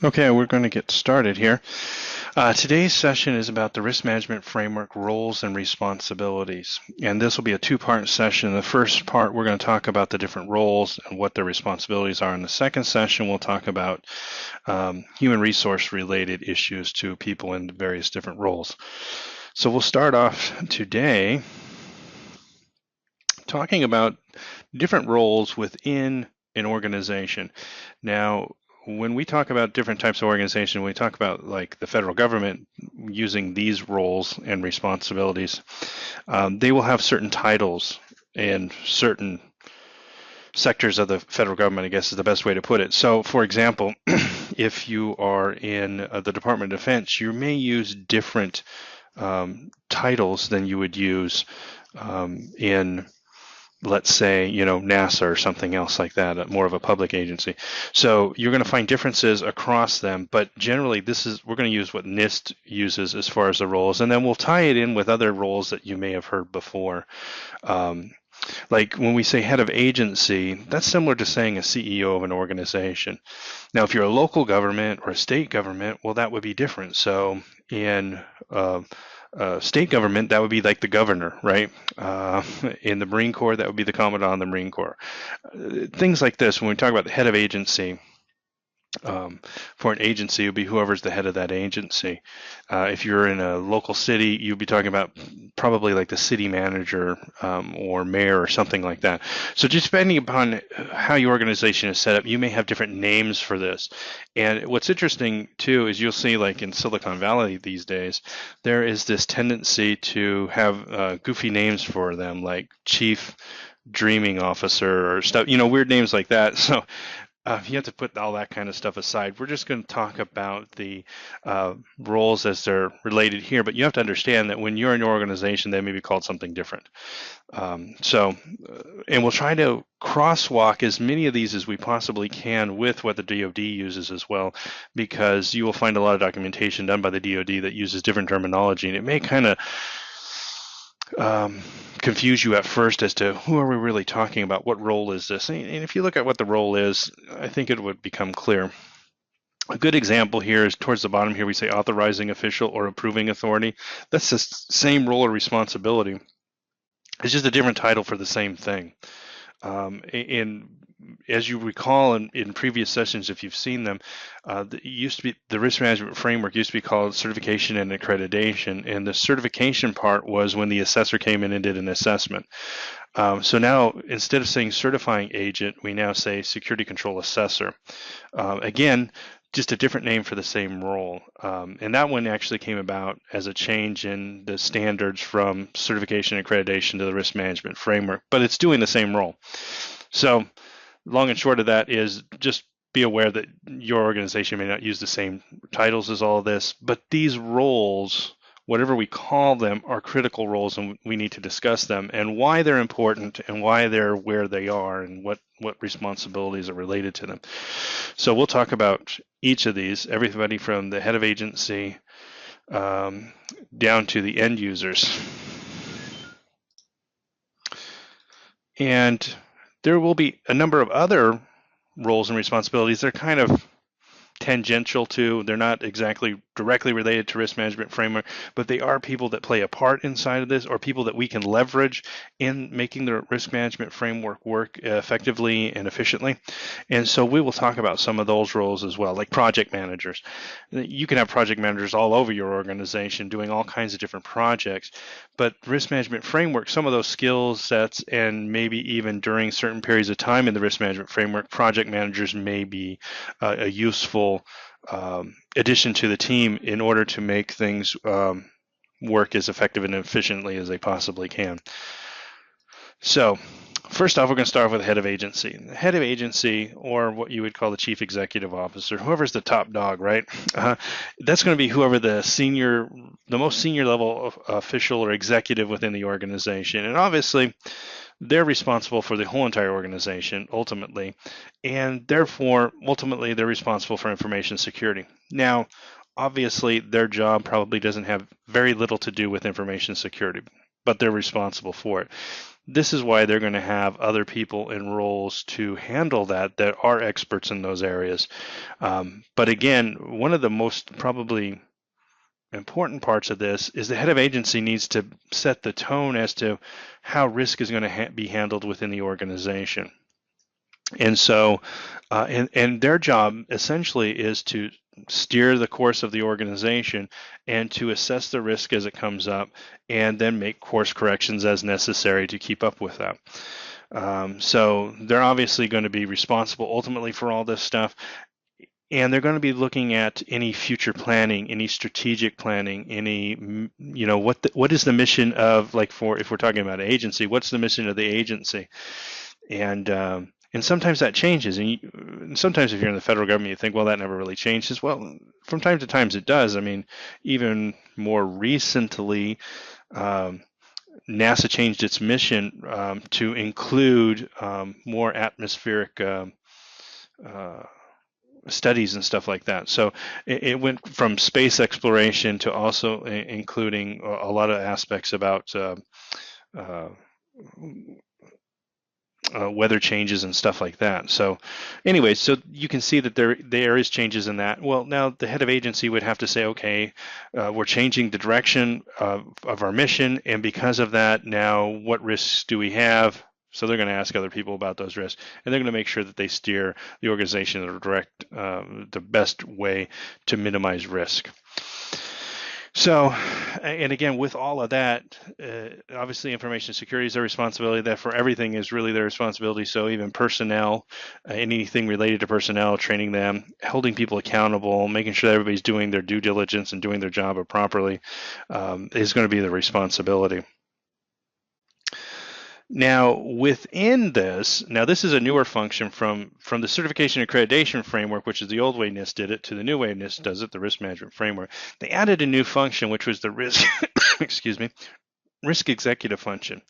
Okay, we're going to get started here. Today's session is about the risk management framework roles and responsibilities. And this will be a two-part session. In the first part, we're going to talk about the different roles and what their responsibilities are. In the second session, we'll talk about human resource related issues to people in various different roles. So we'll start off today talking about different roles within an organization. Now, when we talk about different types of organization, we talk about like the federal government using these roles and responsibilities. They will have certain titles and certain sectors of the federal government, I guess is the best way to put it. So, for example, if you are in the Department of Defense, you may use different titles than you would use in, let's say, NASA or something else like that, more of a public agency. So you're going to find differences across them, but generally we're going to use what NIST uses as far as the roles, and then we'll tie it in with other roles that you may have heard before. Like when we say head of agency, that's similar to saying a CEO of an organization. Now, if you're a local government or a state government, well, that would be different. So in state government, that would be like the governor, right? In the Marine Corps, that would be the commandant of the Marine Corps. Things like this, when we talk about the head of agency, for an agency, it would be whoever's the head of that agency. If you're in a local city, you'd be talking about probably like the city manager or mayor or something like that. So just depending upon how your organization is set up, you may have different names for this. And what's interesting too is you'll see like in Silicon Valley these days, there is this tendency to have goofy names for them, like chief dreaming officer or stuff, weird names like that. So you have to put all that kind of stuff aside. We're just going to talk about the roles as they're related here, but you have to understand that when you're in your organization, they may be called something different. And we'll try to crosswalk as many of these as we possibly can with what the DoD uses as well, because you will find a lot of documentation done by the DoD that uses different terminology, and it may kind of confuse you at first as to who are we really talking about, what role is this, and if you look at what the role is, I think it would become clear. A good example here is towards the bottom here, we say authorizing official or approving authority. That's the same role or responsibility. It's just a different title for the same thing. And as you recall in previous sessions, if you've seen them, it used to be the risk management framework used to be called certification and accreditation, and the certification part was when the assessor came in and did an assessment. So now instead of saying certifying agent, we now say security control assessor. Again, just a different name for the same role. And that one actually came about as a change in the standards from certification and accreditation to the risk management framework, but it's doing the same role. So long and short of that is just be aware that your organization may not use the same titles as all of this, but these roles, whatever we call them, are critical roles, and we need to discuss them and why they're important and why they're where they are and what responsibilities are related to them. So we'll talk about each of these, everybody from the head of agency down to the end users. And there will be a number of other roles and responsibilities. They're kind of tangential to, they're not exactly directly related to risk management framework, but they are people that play a part inside of this, or people that we can leverage in making the risk management framework work effectively and efficiently. And so we will talk about some of those roles as well, like project managers. You can have project managers all over your organization doing all kinds of different projects, but risk management framework, some of those skill sets, and maybe even during certain periods of time in the risk management framework, project managers may be a useful addition to the team in order to make things work as effective and efficiently as they possibly can. So first off, we're going to start off with the head of agency. The head of agency, or what you would call the chief executive officer, whoever's the top dog, right? That's going to be whoever the most senior level official or executive within the organization. And obviously, they're responsible for the whole entire organization ultimately, and therefore ultimately they're responsible for information security. Now, obviously their job probably doesn't have very little to do with information security, but they're responsible for it. this is why they're going to have other people in roles to handle that are experts in those areas. But again, one of the most probably important parts of this is the head of agency needs to set the tone as to how risk is going to be handled within the organization. And so, and their job essentially is to steer the course of the organization and to assess the risk as it comes up and then make course corrections as necessary to keep up with that. So they're obviously going to be responsible ultimately for all this stuff. And they're going to be looking at any future planning, any strategic planning, any, what is the mission of, like, if we're talking about an agency, what's the mission of the agency? And sometimes that changes. And sometimes if you're in the federal government, you think, well, that never really changes. Well, from time to time it does. I mean, even more recently, NASA changed its mission to include more atmospheric studies and stuff like that. So it went from space exploration to also including a lot of aspects about weather changes and stuff like that. So anyway, so you can see that there is changes in that. Well, now the head of agency would have to say, okay, we're changing the direction of our mission, and because of that, now what risks do we have? So they're going to ask other people about those risks, and they're going to make sure that they steer the organization in the best way to minimize risk. So, and again, with all of that, obviously information security is their responsibility. That for everything is really their responsibility. So even personnel, anything related to personnel, training them, holding people accountable, making sure that everybody's doing their due diligence and doing their job properly is going to be the responsibility. Now, within this, this is a newer function from the certification accreditation framework, which is the old way NIST did it, to the new way NIST does it, the risk management framework. They added a new function, which was the risk, risk executive function.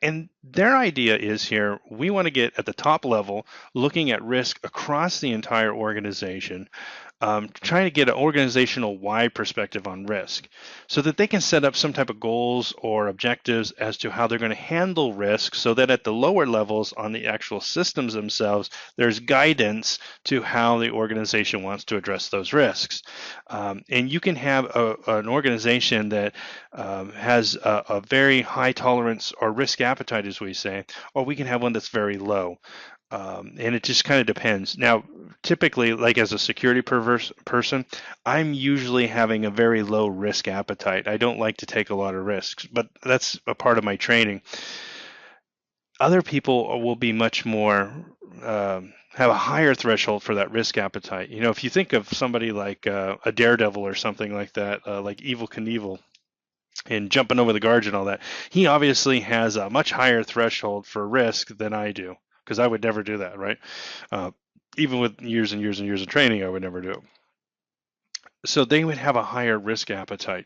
And their idea is here, we want to get at the top level, looking at risk across the entire organization, trying to get an organizational wide perspective on risk so that they can set up some type of goals or objectives as to how they're going to handle risk, so that at the lower levels on the actual systems themselves, there's guidance to how the organization wants to address those risks. And you can have an organization that has a very high tolerance or risk appetite, as we say, or we can have one that's very low. And it just kind of depends. Now, typically, like as a security person, I'm usually having a very low risk appetite. I don't like to take a lot of risks, but that's a part of my training. Other people will be much more, have a higher threshold for that risk appetite. If you think of somebody like a daredevil or something like that, like Evel Knievel, and jumping over the guards and all that, he obviously has a much higher threshold for risk than I do, because I would never do that, right? Even with years and years and years of training, I would never do it. So they would have a higher risk appetite.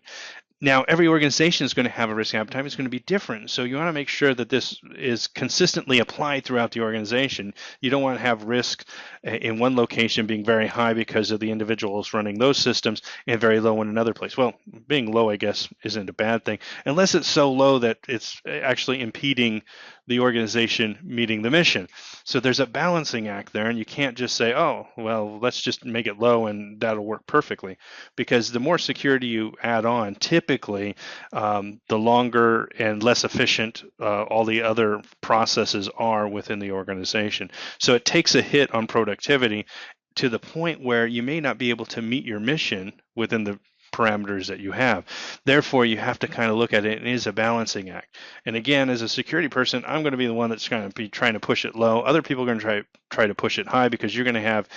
Now, every organization is going to have a risk appetite. It's going to be different. So you want to make sure that this is consistently applied throughout the organization. You don't want to have risk in one location being very high because of the individuals running those systems and very low in another place. Well, being low, I guess, isn't a bad thing, unless it's so low that it's actually impeding the organization meeting the mission. So there's a balancing act there, and you can't just say, oh, well, let's just make it low and that'll work perfectly. Because the more security you add on, typically, the longer and less efficient all the other processes are within the organization. So it takes a hit on productivity to the point where you may not be able to meet your mission within the parameters that you have. Therefore, you have to kind of look at it, and it is a balancing act. And again, as a security person, I'm going to be the one that's going to be trying to push it low. Other people are going to try to push it high, because you're going to have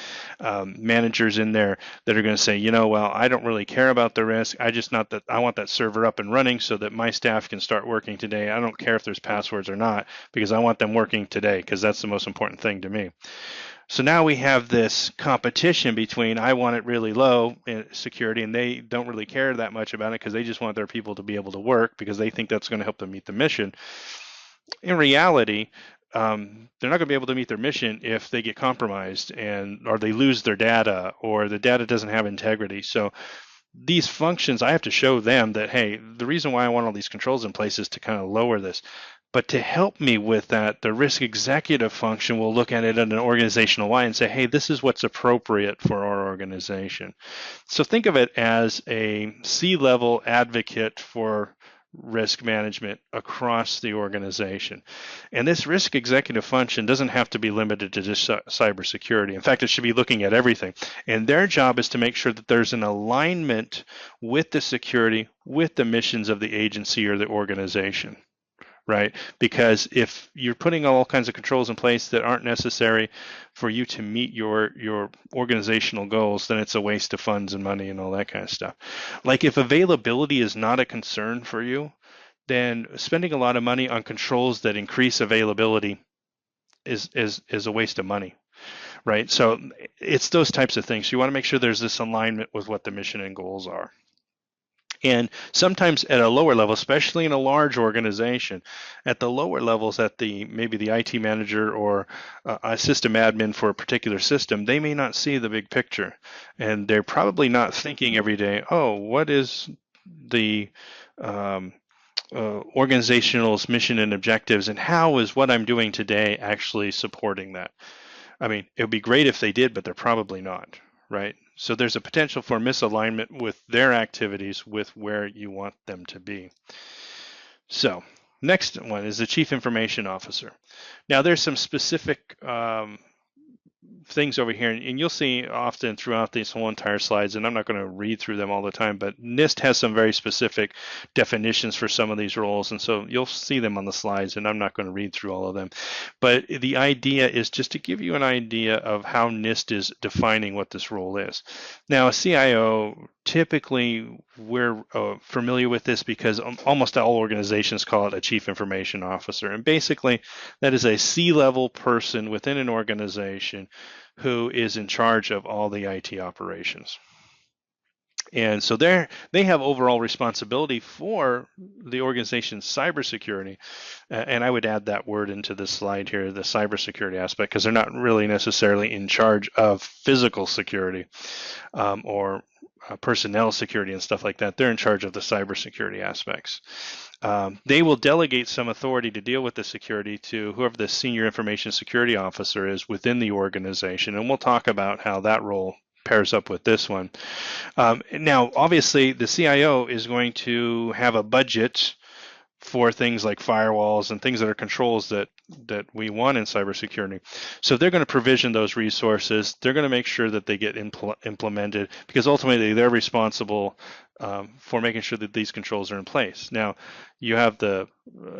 managers in there that are going to say, well, I don't really care about the risk. I want that server up and running so that my staff can start working today. I don't care if there's passwords or not, because I want them working today, because that's the most important thing to me. So now we have this competition between, I want it really low in security, and they don't really care that much about it because they just want their people to be able to work because they think that's going to help them meet the mission. In reality, they're not going to be able to meet their mission if they get compromised or they lose their data, or the data doesn't have integrity. So these functions, I have to show them that, hey, the reason why I want all these controls in place is to kind of lower this. But to help me with that, the risk executive function will look at it at an organizational line and say, hey, this is what's appropriate for our organization. So think of it as a C-level advocate for risk management across the organization. And this risk executive function doesn't have to be limited to just cybersecurity. In fact, it should be looking at everything. And their job is to make sure that there's an alignment with the security, with the missions of the agency or the organization. Right? Because if you're putting all kinds of controls in place that aren't necessary for you to meet your organizational goals, then it's a waste of funds and money and all that kind of stuff. Like if availability is not a concern for you, then spending a lot of money on controls that increase availability is a waste of money. Right? So it's those types of things. You want to make sure there's this alignment with what the mission and goals are. And sometimes at a lower level, especially in a large organization, at the lower levels, at the maybe the IT manager or a system admin for a particular system, they may not see the big picture, and they're probably not thinking every day, oh, what is the organizational's mission and objectives, and how is what I'm doing today actually supporting that? I mean, it would be great if they did, but they're probably not, right? So there's a potential for misalignment with their activities with where you want them to be. So next one is the Chief Information Officer. Now there's some specific things over here, and you'll see often throughout these whole entire slides, and I'm not going to read through them all the time, but NIST has some very specific definitions for some of these roles, and so you'll see them on the slides, and I'm not going to read through all of them. But the idea is just to give you an idea of how NIST is defining what this role is. Now, a CIO, typically we're familiar with this because almost all organizations call it a Chief Information Officer, and basically that is a C-level person within an organization who is in charge of all the IT operations. And so they have overall responsibility for the organization's cybersecurity. And I would add that word into this slide here, the cybersecurity aspect, because they're not really necessarily in charge of physical security or personnel security and stuff like that. They're in charge of the cybersecurity aspects. They will delegate some authority to deal with the security to whoever the senior information security officer is within the organization. And we'll talk about how that role pairs up with this one. Now, obviously, the CIO is going to have a budget for things like firewalls and things that are controls that we want in cybersecurity. So they're going to provision those resources. They're going to make sure that they get implemented, because ultimately they're responsible for making sure that these controls are in place. Now, you have the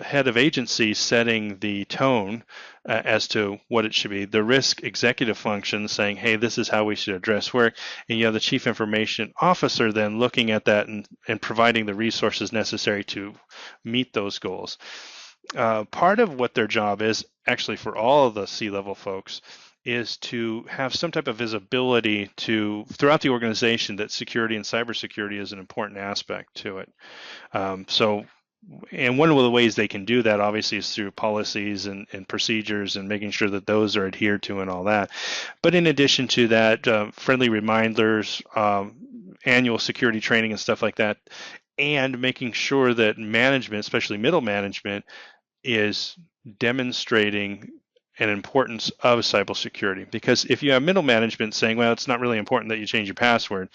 head of agency setting the tone as to what it should be, the risk executive function saying, hey, this is how we should address work, and you have the chief information officer then looking at that and providing the resources necessary to meet those goals. Part of what their job is, actually for all of the C-level folks, is to have some type of visibility to throughout the organization that security and cybersecurity is an important aspect to it. And one of the ways they can do that, obviously, is through policies and procedures and making sure that those are adhered to and all that. But in addition to that, friendly reminders, annual security training and stuff like that, and making sure that management, especially middle management, is demonstrating an importance of cybersecurity. Because if you have middle management saying, well, it's not really important that you change your password,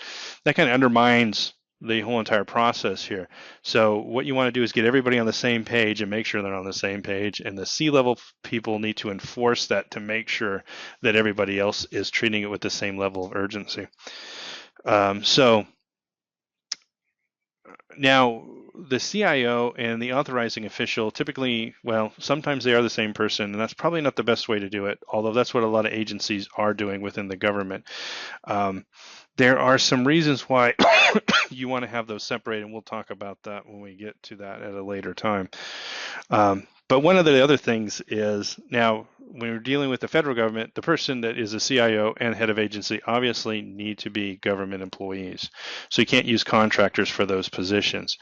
that kind of undermines the whole entire process here. So what you want to do is get everybody on the same page and make sure they're on the same page. And the C-level people need to enforce that to make sure that everybody else is treating it with the same level of urgency. So now, the CIO and the authorizing official typically, well, sometimes they are the same person, and that's probably not the best way to do it, although that's what a lot of agencies are doing within the government. There are some reasons why you want to have those separated, and we'll talk about that when we get to that at a later time. But one of the other things is, now, when we're dealing with the federal government, the person that is a CIO and head of agency obviously need to be government employees. So you can't use contractors for those positions.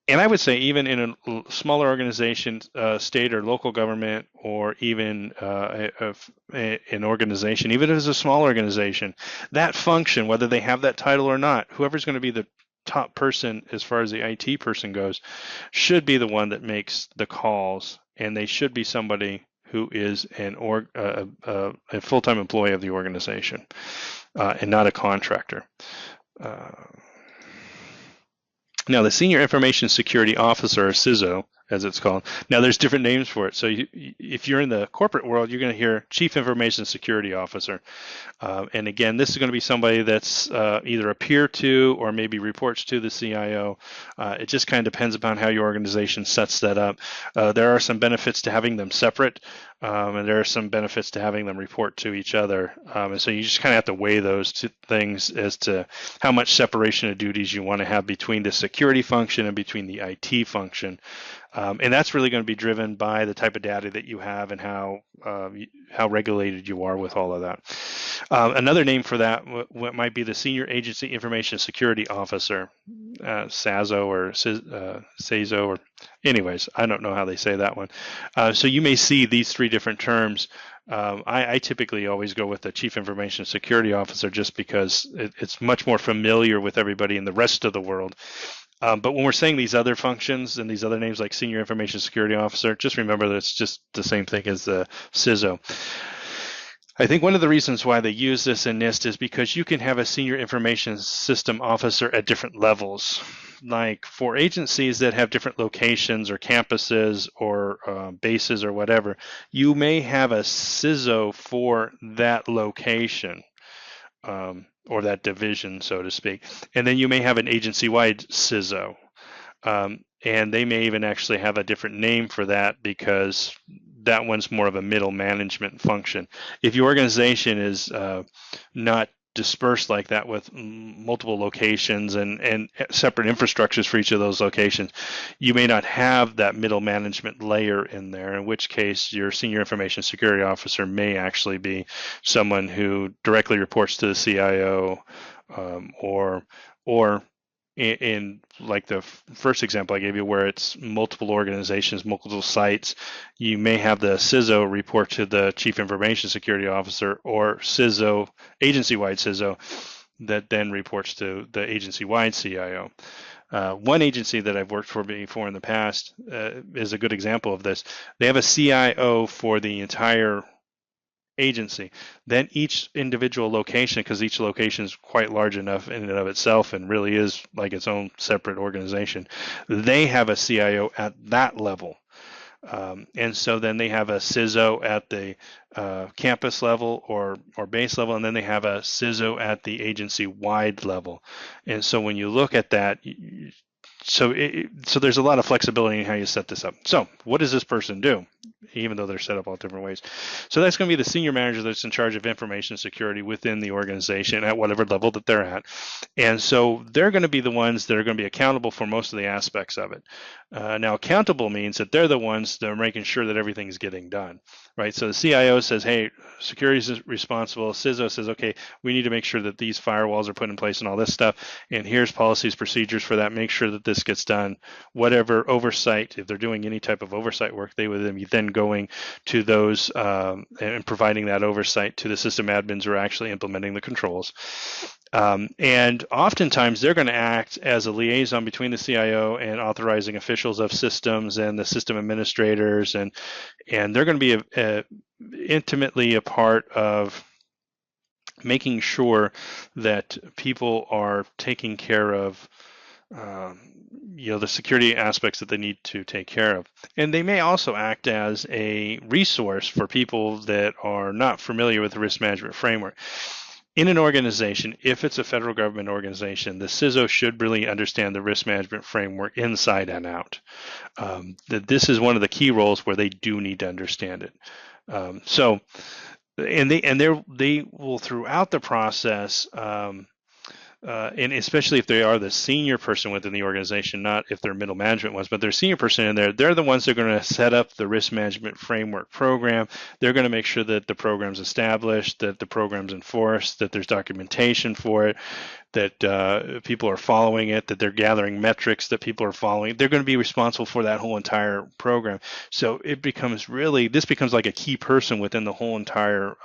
And I would say even in a smaller organization, state or local government, or even an organization, even if it's a small organization, that function, whether they have that title or not, whoever's going to be the top person as far as the IT person goes should be the one that makes the calls, and they should be somebody who is a full-time employee of the organization and not a contractor. Now, the Senior Information Security Officer, or SISO, as it's called. Now, there's different names for it. So if you're in the corporate world, you're going to hear Chief Information Security Officer. And again, this is going to be somebody that's either a peer to or maybe reports to the CIO. It just kind of depends upon how your organization sets that up. There are some benefits to having them separate, and there are some benefits to having them report to each other. And so you just kind of have to weigh those two things as to how much separation of duties you want to have between the security function and between the IT function. And that's really going to be driven by the type of data that you have and how regulated you are with all of that. Another name for that what might be the Senior Agency Information Security Officer, SASO or SISO, or anyways, I don't know how they say that one. So you may see these three different terms. I typically always go with the Chief Information Security Officer just because it's much more familiar with everybody in the rest of the world. But when we're saying these other functions and these other names like Senior Information Security Officer, just remember that it's just the same thing as the SISO. I think one of the reasons why they use this in NIST is because you can have a Senior Information System Officer at different levels. Like for agencies that have different locations or campuses or bases or whatever, you may have a SISO for that location. Or that division, so to speak. And then you may have an agency-wide SISO. And they may even actually have a different name for that because that one's more of a middle management function. If your organization is not dispersed like that with multiple locations and separate infrastructures for each of those locations, you may not have that middle management layer in there, in which case your Senior Information Security Officer may actually be someone who directly reports to the CIO, or in like the first example I gave you where it's multiple organizations, multiple sites, you may have the SISO report to the Chief Information Security Officer, or SISO, agency-wide SISO, that then reports to the agency-wide CIO. One agency that I've worked for before in the past is a good example of this. They have a CIO for the entire agency. Then each individual location, because each location is quite large enough in and of itself and really is like its own separate organization, they have a CIO at that level. And so then they have a SISO at the campus level or base level, and then they have a SISO at the agency-wide level. And so when you look at that, so there's a lot of flexibility in how you set this up. So what does this person do, even though they're set up all different ways? So that's going to be the senior manager that's in charge of information security within the organization at whatever level that they're at. And so they're going to be the ones that are going to be accountable for most of the aspects of it. Now, accountable means that they're the ones that are making sure that everything's getting done, right? So the CIO says, hey, security is responsible. CISO says, okay, we need to make sure that these firewalls are put in place and all this stuff. And here's policies, procedures for that. Make sure that this gets done. Whatever oversight, if they're doing any type of oversight work, they would be then going to those and providing that oversight to the system admins who are actually implementing the controls. And oftentimes they're going to act as a liaison between the CIO and authorizing officials of systems and the system administrators, and they're going to be intimately a part of making sure that people are taking care of the security aspects that they need to take care of. And they may also act as a resource for people that are not familiar with the risk management framework. In an organization, if it's a federal government organization, the CISO should really understand the risk management framework inside and out. That this is one of the key roles where they do need to understand it. They will throughout the process, and especially if they are the senior person within the organization, not if they're middle management ones, but they're senior person in there, they're the ones that are going to set up the risk management framework program. They're going to make sure that the program's established, that the program's enforced, that there's documentation for it, that people are following it, that they're gathering metrics that people are following. They're going to be responsible for that whole entire program. So this becomes like a key person within the whole entire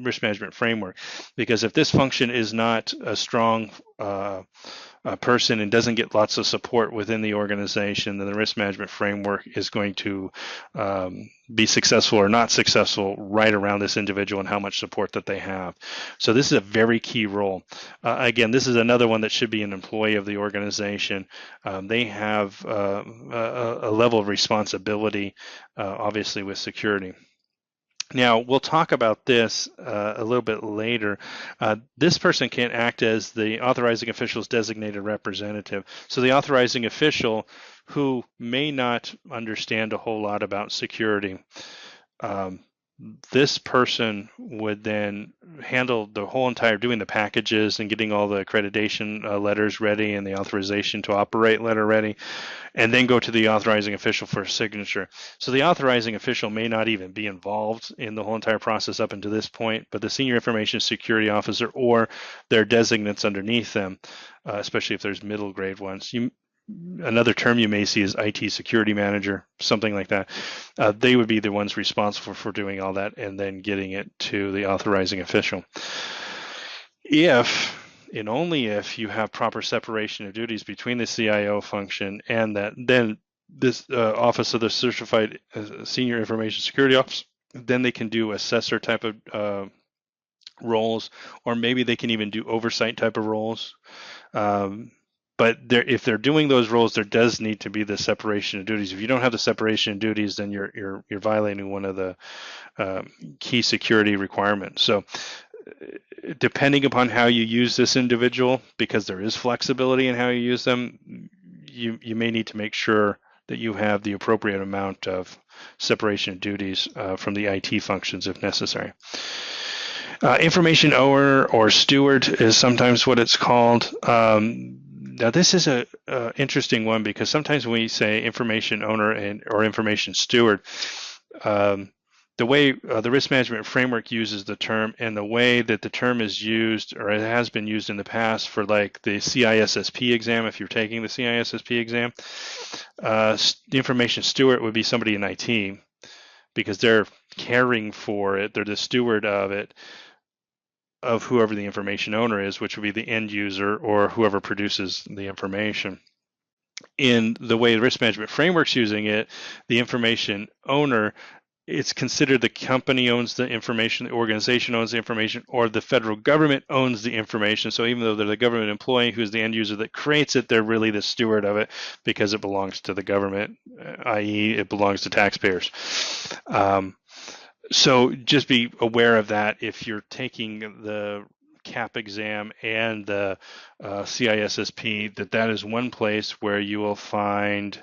risk management framework. Because if this function is not a strong person and doesn't get lots of support within the organization, then the risk management framework is going to be successful or not successful right around this individual and how much support that they have. So this is a very key role. Again, this is another one that should be an employee of the organization. They have a level of responsibility, obviously, with security. Now, we'll talk about this a little bit later. This person can act as the authorizing official's designated representative. So the authorizing official who may not understand a whole lot about security, this person would then handle the whole entire, doing the packages and getting all the accreditation letters ready and the authorization to operate letter ready, and then go to the authorizing official for a signature. So the authorizing official may not even be involved in the whole entire process up until this point, but the senior information security officer or their designates underneath them, especially if there's middle grade ones. Another term you may see is IT security manager, something like that. They would be the ones responsible for doing all that and then getting it to the authorizing official. If and only if you have proper separation of duties between the CIO function and that, then this Office of the Certified Senior Information Security Officer, then they can do assessor type of roles, or maybe they can even do oversight type of roles. But if they're doing those roles, there does need to be the separation of duties. If you don't have the separation of duties, then you're violating one of the key security requirements. So depending upon how you use this individual, because there is flexibility in how you use them, you may need to make sure that you have the appropriate amount of separation of duties from the IT functions if necessary. Information owner or steward is sometimes what it's called. Now, this is a interesting one because sometimes when we say information owner or information steward, the way the risk management framework uses the term and the way that the term is used, or it has been used in the past for like the CISSP exam, if you're taking the CISSP exam, the information steward would be somebody in IT because they're caring for it. They're the steward of it, of whoever the information owner is, which would be the end user or whoever produces the information. In the way the risk management framework's using it, the information owner, it's considered the company owns the information, the organization owns the information, or the federal government owns the information. So even though they're the government employee who's the end user that creates it, they're really the steward of it because it belongs to the government, i.e. it belongs to taxpayers. So just be aware of that if you're taking the CAP exam and the CISSP, that is one place where you will find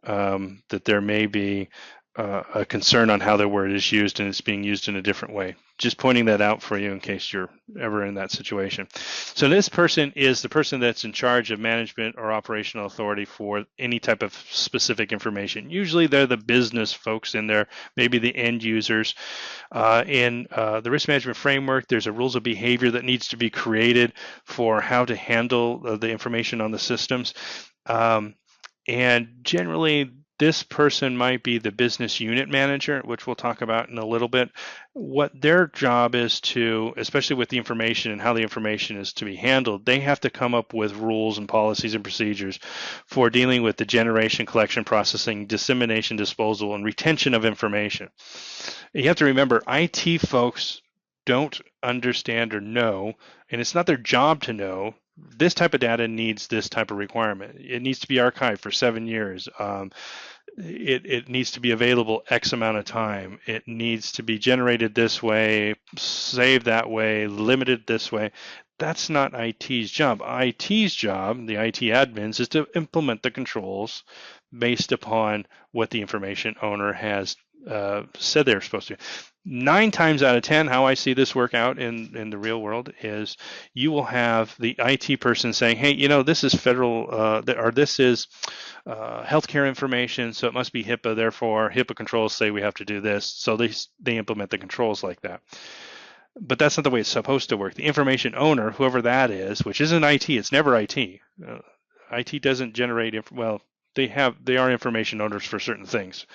that there may be a concern on how the word is used and it's being used in a different way. Just pointing that out for you in case you're ever in that situation. So this person is the person that's in charge of management or operational authority for any type of specific information. Usually they're the business folks in there, maybe the end users. In the risk management framework, there's a rules of behavior that needs to be created for how to handle the information on the systems. And generally, this person might be the business unit manager, which we'll talk about in a little bit. What their job is to, especially with the information and how the information is to be handled, they have to come up with rules and policies and procedures for dealing with the generation, collection, processing, dissemination, disposal, and retention of information. You have to remember, IT folks don't understand or know, and it's not their job to know, this type of data needs this type of requirement. It needs to be archived for 7 years. It needs to be available X amount of time. It needs to be generated this way, saved that way, limited this way. That's not IT's job. IT's job, the IT admins, is to implement the controls based upon what the information owner has said they're supposed to. 9 times out of 10, how I see this work out in the real world is you will have the IT person saying, hey, this is federal, or this is healthcare information, so it must be HIPAA, therefore HIPAA controls say we have to do this. So they implement the controls like that. But that's not the way it's supposed to work. The information owner, whoever that is, which isn't IT, it's never IT. IT doesn't generate, they are information owners for certain things.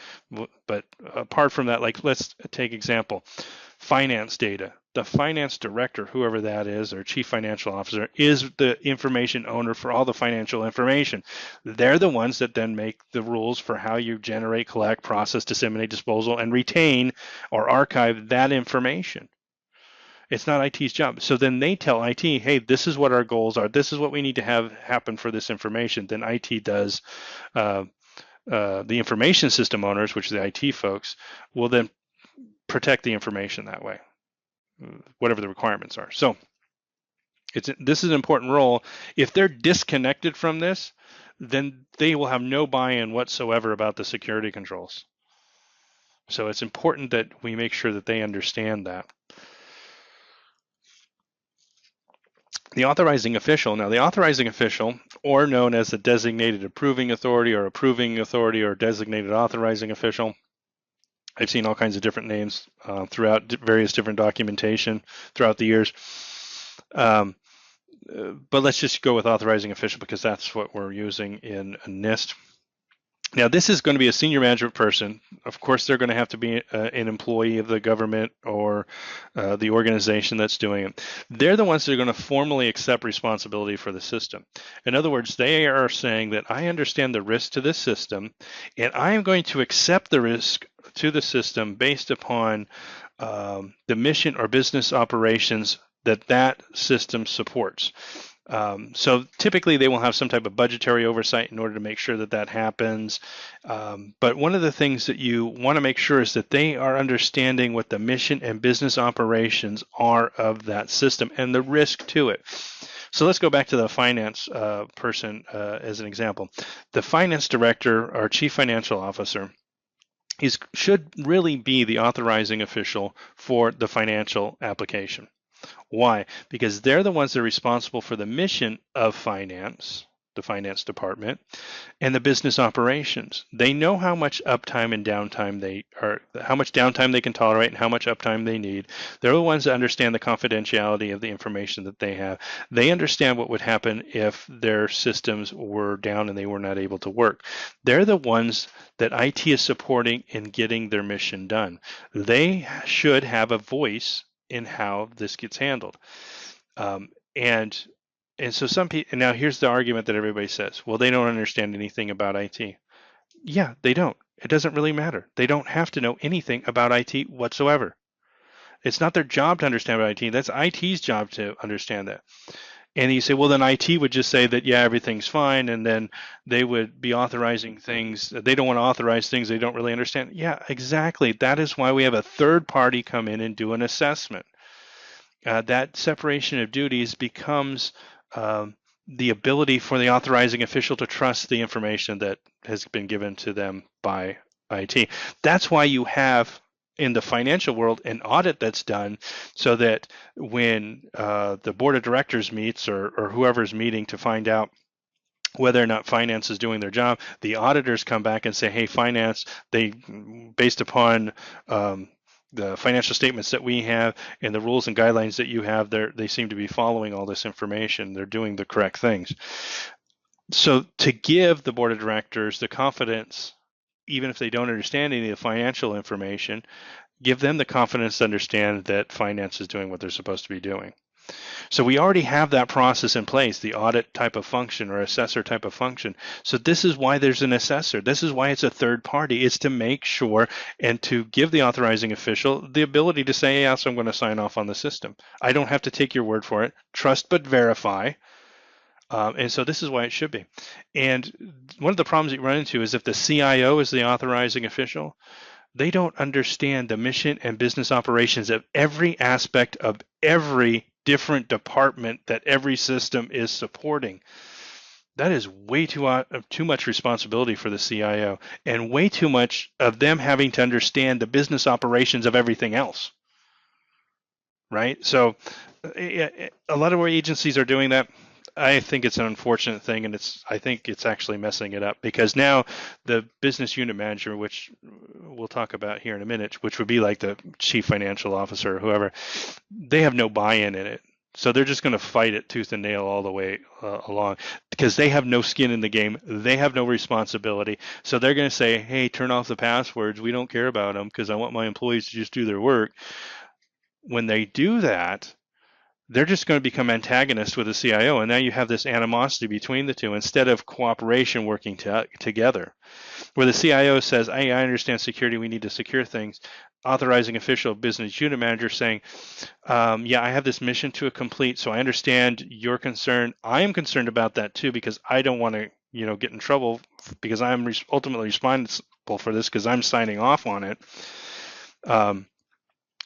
But apart from that, like let's take example, finance data. the finance director, whoever that is, or chief financial officer, is the information owner for all the financial information. They're the ones that then make the rules for how you generate, collect, process, disseminate, disposal, and retain or archive that information. It's not IT's job. So then they tell IT, hey, this is what our goals are. This is what we need to have happen for this information. Then IT does, the information system owners, which are the IT folks, will then protect the information that way, whatever the requirements are. So this is an important role. If they're disconnected from this, then they will have no buy-in whatsoever about the security controls. So it's important that we make sure that they understand that. The authorizing official. Now, the authorizing official, or known as the designated approving authority or designated authorizing official, I've seen all kinds of different names throughout various different documentation throughout the years. But let's just go with authorizing official because that's what we're using in NIST. Now, this is going to be a senior management person. Of course, they're going to have to be an employee of the government or the organization that's doing it. They're the ones that are going to formally accept responsibility for the system. In other words, they are saying that I understand the risk to this system, and I am going to accept the risk to the system based upon the mission or business operations that system supports. So typically they will have some type of budgetary oversight in order to make sure that happens. But one of the things that you want to make sure is that they are understanding what the mission and business operations are of that system and the risk to it. So let's go back to the finance person as an example. The finance director or chief financial officer should really be the authorizing official for the financial application. Why? Because they're the ones that are responsible for the mission of finance, the finance department, and the business operations. They know how much uptime and downtime how much downtime they can tolerate and how much uptime they need. They're the ones that understand the confidentiality of the information that they have. They understand what would happen if their systems were down and they were not able to work. They're the ones that IT is supporting in getting their mission done. They should have a voice in how this gets handled. And so some people, now here's the argument that everybody says, well, they don't understand anything about IT. Yeah, they don't. It doesn't really matter. They don't have to know anything about IT whatsoever. It's not their job to understand about IT. That's IT's job to understand that. And you say, well, then IT would just say that, yeah, everything's fine. And then they would be authorizing things. They don't want to authorize things they don't really understand. Yeah, exactly. That is why we have a third party come in and do an assessment. That separation of duties becomes the ability for the authorizing official to trust the information that has been given to them by IT. That's why you have in the financial world an audit that's done so that when the board of directors meets or whoever's meeting to find out whether or not finance is doing their job, the auditors come back and say, hey, finance, based upon the financial statements that we have and the rules and guidelines that you have, they seem to be following all this information. They're doing the correct things. So to give the board of directors the confidence, even if they don't understand any of the financial information, give them the confidence to understand that finance is doing what they're supposed to be doing. So we already have that process in place, the audit type of function or assessor type of function. So this is why there's an assessor. This is why it's a third party. It's to make sure and to give the authorizing official the ability to say, yes, I'm going to sign off on the system. I don't have to take your word for it. Trust but verify. And so this is why it should be. And one of the problems you run into is if the CIO is the authorizing official, they don't understand the mission and business operations of every aspect of every different department that every system is supporting. That is way too much responsibility for the CIO and way too much of them having to understand the business operations of everything else. Right? So a lot of our agencies are doing that. I think it's an unfortunate thing, and I think it's actually messing it up because now the business unit manager, which we'll talk about here in a minute, which would be like the chief financial officer or whoever, they have no buy-in in it. So they're just going to fight it tooth and nail all the way along because they have no skin in the game. They have no responsibility. So they're going to say, hey, turn off the passwords. We don't care about them because I want my employees to just do their work. when they do that, they're just going to become antagonists with the CIO, and now you have this animosity between the two instead of cooperation working together. Where the CIO says, hey, I understand security, we need to secure things. Authorizing official, business unit manager saying, yeah, I have this mission to complete, so I understand your concern. I am concerned about that too, because I don't want to, get in trouble because I'm ultimately responsible for this because I'm signing off on it.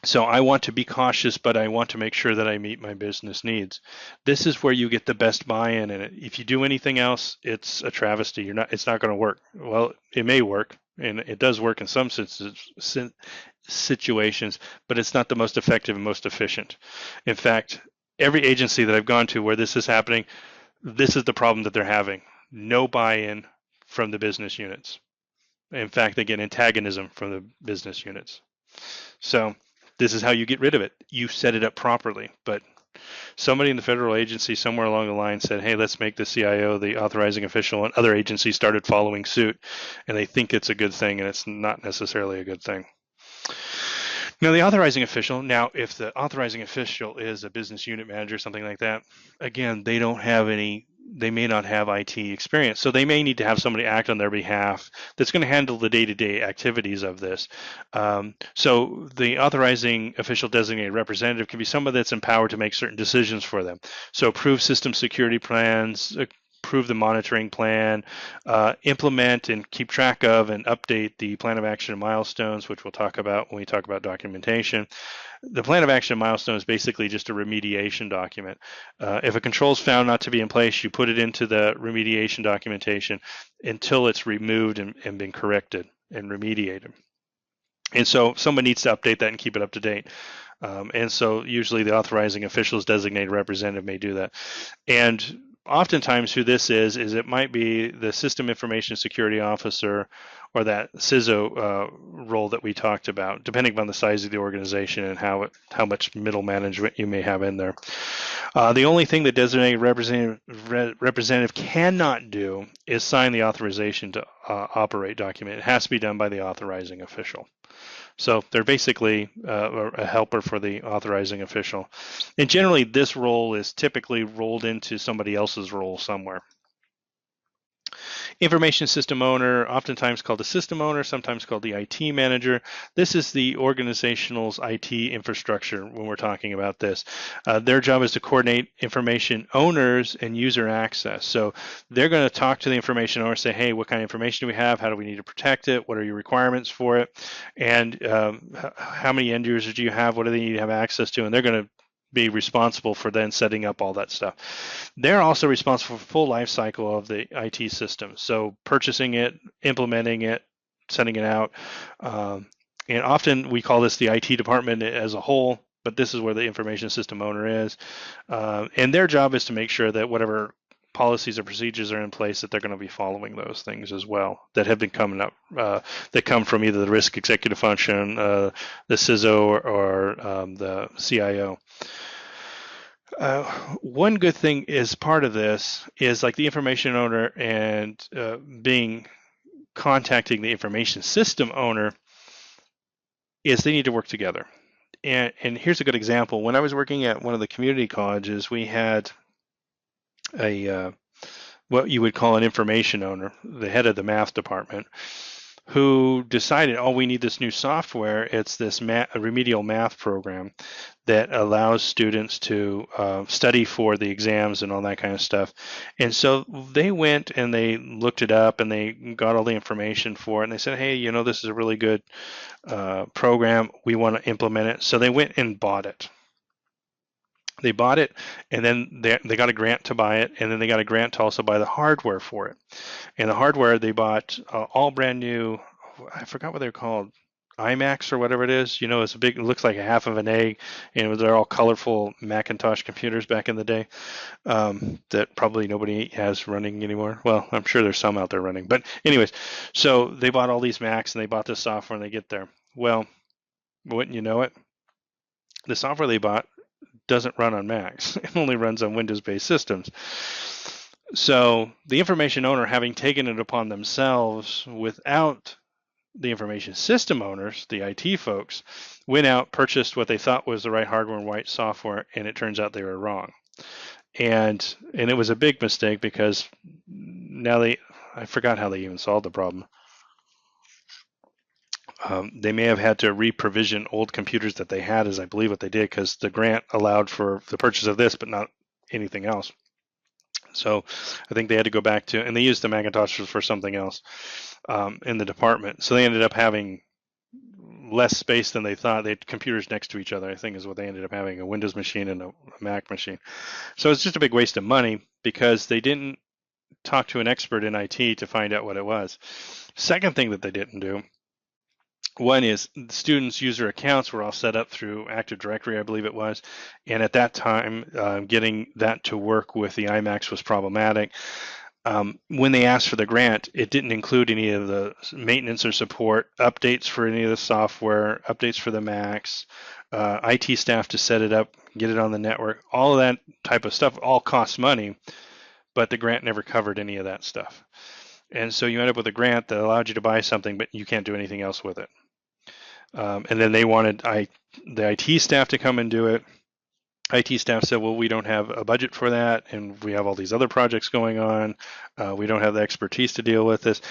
So I want to be cautious, but I want to make sure that I meet my business needs. This is where you get the best buy-in in it. If you do anything else, it's a travesty. It's not going to work. Well, it may work, and it does work in some situations, but it's not the most effective and most efficient. In fact, every agency that I've gone to where this is happening, this is the problem that they're having. No buy-in from the business units. In fact, they get antagonism from the business units. So this is how you get rid of it. You set it up properly. But somebody in the federal agency somewhere along the line said, hey, let's make the CIO the authorizing official, and other agencies started following suit, and they think it's a good thing, and it's not necessarily a good thing. Now, the authorizing official, if the authorizing official is a business unit manager, something like that, again, they may not have IT experience. So they may need to have somebody act on their behalf that's going to handle the day-to-day activities of this. So the authorizing official designated representative can be someone that's empowered to make certain decisions for them. So approve system security plans, approve the monitoring plan, implement and keep track of and update the plan of action and milestones, which we'll talk about when we talk about documentation. The plan of action and milestone is basically just a remediation document. If a control is found not to be in place, you put it into the remediation documentation until it's removed and been corrected and remediated. And so someone needs to update that and keep it up to date. And so usually the authorizing official's designated representative may do that. And oftentimes who this is it might be the system information security officer or that SISO role that we talked about, depending on the size of the organization and how much middle management you may have in there. The only thing the designated representative cannot do is sign the authorization to operate document. It has to be done by the authorizing official. So they're basically a helper for the authorizing official. And generally, this role is typically rolled into somebody else's role somewhere. Information system owner, oftentimes called a system owner, sometimes called the IT manager. This is the organizational's IT infrastructure when we're talking about this. Their job is to coordinate information owners and user access. So they're going to talk to the information owner, say, hey, what kind of information do we have? How do we need to protect it? What are your requirements for it? And how many end users do you have? What do they need to have access to? And they're going to be responsible for then setting up all that stuff. They're also responsible for the full life cycle of the IT system. So purchasing it, implementing it, sending it out. And often we call this the IT department as a whole, but this is where the information system owner is. And their job is to make sure that whatever policies or procedures are in place, that they're going to be following those things as well that have been coming up, that come from either the risk executive function, the SISO, or the CIO. One good thing is part of this is like the information owner and contacting the information system owner is they need to work together. And here's a good example. When I was working at one of the community colleges, we had a what you would call an information owner, the head of the math department, who decided, oh, we need this new software. It's this remedial math program that allows students to study for the exams and all that kind of stuff. And so they went and they looked it up and they got all the information for it. And they said, hey, this is a really good program. We want to implement it. So they went and bought it. They bought it, and then they got a grant to buy it, and then they got a grant to also buy the hardware for it. And the hardware they bought all brand new. I forgot what they're called, iMacs or whatever it is. It's it looks like a half of an egg, and they're all colorful Macintosh computers back in the day that probably nobody has running anymore. Well, I'm sure there's some out there running, but anyways, so they bought all these Macs and they bought this software, and they get there. Well, wouldn't you know it, the software they bought doesn't run on Macs. It only runs on Windows-based systems. So the information owner, having taken it upon themselves without the information system owners, the IT folks, went out, purchased what they thought was the right hardware and right software, and it turns out they were wrong. And it was a big mistake because now I forgot how they even solved the problem. They may have had to re-provision old computers that they had, as I believe what they did, because the grant allowed for the purchase of this, but not anything else. So I think they had to go back to, and they used the Macintoshes for something else in the department. So they ended up having less space than they thought. They had computers next to each other, I think is what they ended up having, a Windows machine and a Mac machine. So it's just a big waste of money because they didn't talk to an expert in IT to find out what it was. Second thing that they didn't do, one is the students' user accounts were all set up through Active Directory, I believe it was. And at that time, getting that to work with the iMacs was problematic. When they asked for the grant, it didn't include any of the maintenance or support, updates for any of the software, updates for the Macs, IT staff to set it up, get it on the network. All of that type of stuff all costs money, but the grant never covered any of that stuff. And so you end up with a grant that allowed you to buy something, but you can't do anything else with it. And then they wanted the IT staff to come and do it. IT staff said, well, we don't have a budget for that, and we have all these other projects going on. We don't have the expertise to deal with this.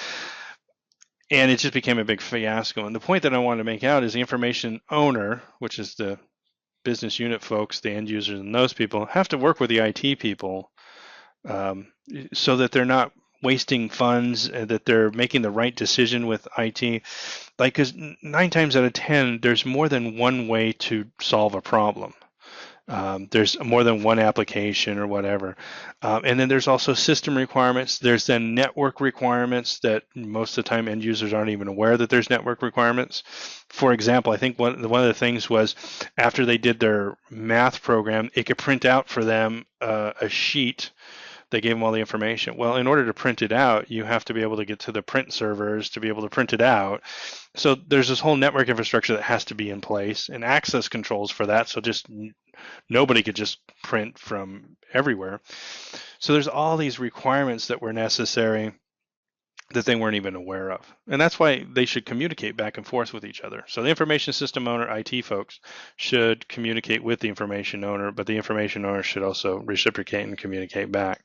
And it just became a big fiasco. And the point that I wanted to make out is the information owner, which is the business unit folks, the end users, and those people have to work with the IT people so that they're not wasting funds and that they're making the right decision with IT. Like, because 9 times out of 10, there's more than one way to solve a problem. There's more than one application or whatever. And then there's also system requirements. There's then network requirements that most of the time end users aren't even aware that there's network requirements. For example, I think one of the things was after they did their math program, it could print out for them a sheet. They gave them all the information. Well, in order to print it out, you have to be able to get to the print servers to be able to print it out. So there's this whole network infrastructure that has to be in place and access controls for that. So just nobody could just print from everywhere. So there's all these requirements that were necessary that they weren't even aware of. And that's why they should communicate back and forth with each other. So the information system owner, IT folks, should communicate with the information owner, but the information owner should also reciprocate and communicate back.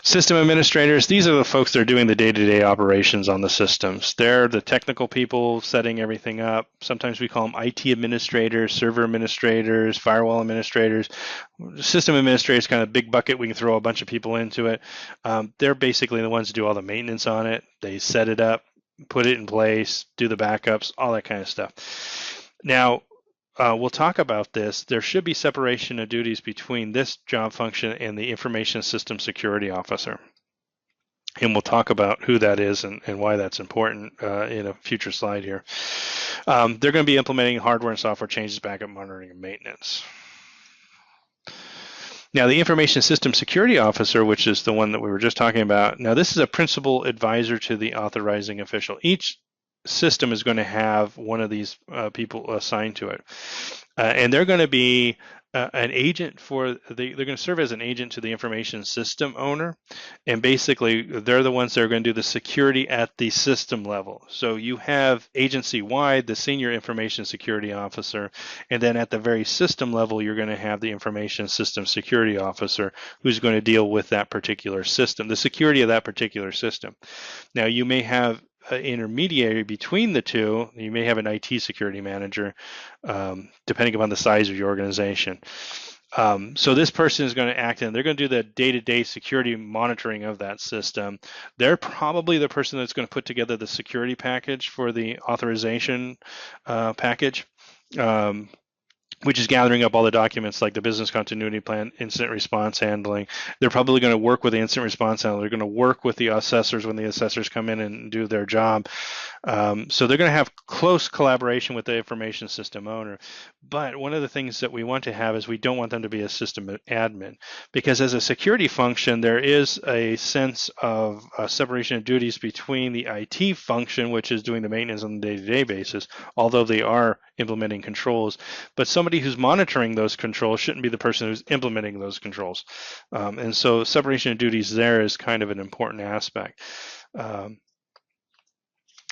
System administrators, these are the folks that are doing the day-to-day operations on the systems. They're the technical people setting everything up. Sometimes we call them IT administrators, server administrators, firewall administrators. System administrators, kind of a big bucket. We can throw a bunch of people into it. They're basically the ones who do all the maintenance on it. They set it up, put it in place, do the backups, all that kind of stuff. Now, we'll talk about this. There should be separation of duties between this job function and the information system security officer. And we'll talk about who that is and why that's important in a future slide here. They're going to be implementing hardware and software changes, backup monitoring, and maintenance. Now, the information system security officer, which is the one that we were just talking about, now this is a principal advisor to the authorizing official. Each system is going to have one of these people assigned to it. And they're going to be an agent they're going to serve as an agent to the information system owner. And basically, they're the ones that are going to do the security at the system level. So you have agency-wide, the senior information security officer, and then at the very system level, you're going to have the information system security officer who's going to deal with that particular system, the security of that particular system. Now, you may have intermediary between the two. You may have an IT security manager, depending upon the size of your organization. So this person is going to act in, they're going to do the day-to-day security monitoring of that system. They're probably the person that's going to put together the security package for the authorization package, which is gathering up all the documents like the business continuity plan, incident response handling. They're probably going to work with the incident response handler. They're going to work with the assessors when the assessors come in and do their job. So they're going to have close collaboration with the information system owner. But one of the things that we want to have is we don't want them to be a system admin, because as a security function, there is a sense of separation of duties between the IT function, which is doing the maintenance on a day-to-day basis, although they are implementing controls. But somebody who's monitoring those controls shouldn't be the person who's implementing those controls. And so separation of duties there is kind of an important aspect.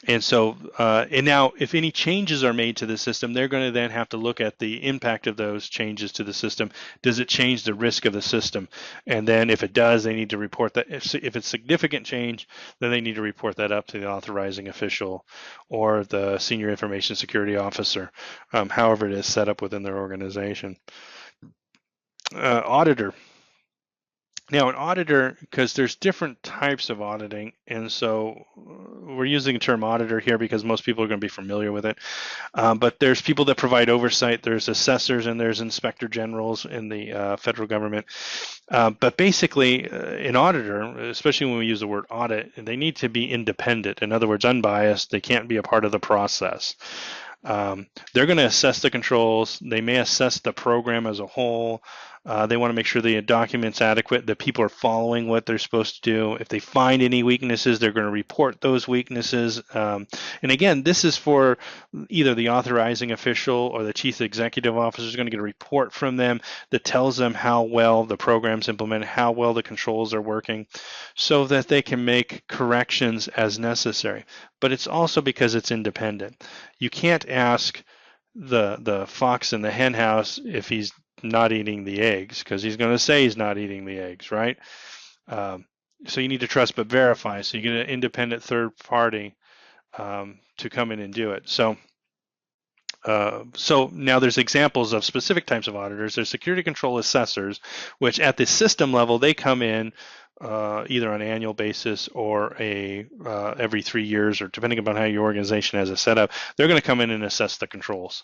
And so, and now if any changes are made to the system, they're going to then have to look at the impact of those changes to the system. Does it change the risk of the system? And then if it does, they need to report that. If it's significant change, then they need to report that up to the authorizing official or the senior information security officer, however it is set up within their organization. Auditor. Now, an auditor, because there's different types of auditing, and so we're using the term auditor here because most people are going to be familiar with it. But there's people that provide oversight, there's assessors, and there's inspector generals in the federal government. But basically, an auditor, especially when we use the word audit, they need to be independent. In other words, unbiased. They can't be a part of the process. They're going to assess the controls. They may assess the program as a whole. They want to make sure the document's adequate, that people are following what they're supposed to do. If they find any weaknesses, they're going to report those weaknesses. And again, this is for either the authorizing official or the chief executive officer is going to get a report from them that tells them how well the program's implemented, how well the controls are working, so that they can make corrections as necessary. But it's also because it's independent. You can't ask the fox in the hen house if he's not eating the eggs, because he's going to say he's not eating the eggs, right? So you need to trust but verify. So you get an independent third party to come in and do it. So now there's examples of specific types of auditors. There's security control assessors, which at the system level, they come in either on an annual basis or every 3 years, or depending upon how your organization has it set up, they're going to come in and assess the controls.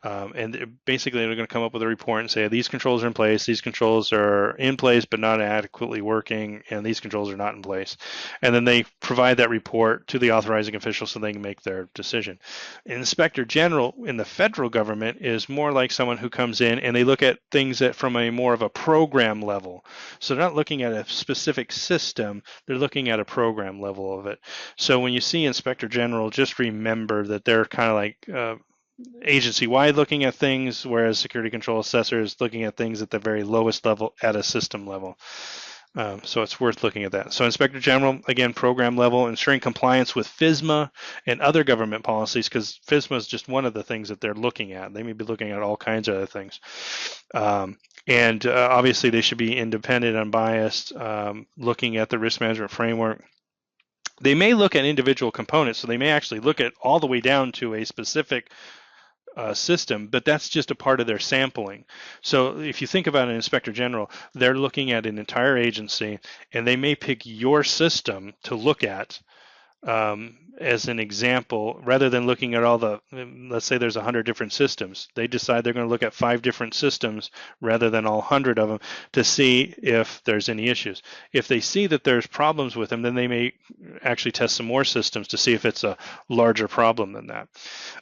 And basically, they're going to come up with a report and say, these controls are in place, these controls are in place but not adequately working, and these controls are not in place. And then they provide that report to the authorizing official so they can make their decision. Inspector General in the federal government is more like someone who comes in and they look at things from a more of a program level. So they're not looking at a specific system, they're looking at a program level of it. So when you see Inspector General, just remember that they're kind of like agency-wide looking at things, whereas security control assessor is looking at things at the very lowest level at a system level. So it's worth looking at that. So Inspector General, again, program level, ensuring compliance with FISMA and other government policies, because FISMA is just one of the things that they're looking at. They may be looking at all kinds of other things. And obviously they should be independent, unbiased, looking at the risk management framework. They may look at individual components, so they may actually look at all the way down to a specific system, but that's just a part of their sampling. So if you think about an inspector general, they're looking at an entire agency, and they may pick your system to look at as an example, rather than looking at all the, let's say there's 100 different systems. They decide they're going to look at 5 different systems rather than all 100 of them to see if there's any issues. If they see that there's problems with them, then they may actually test some more systems to see if it's a larger problem than that.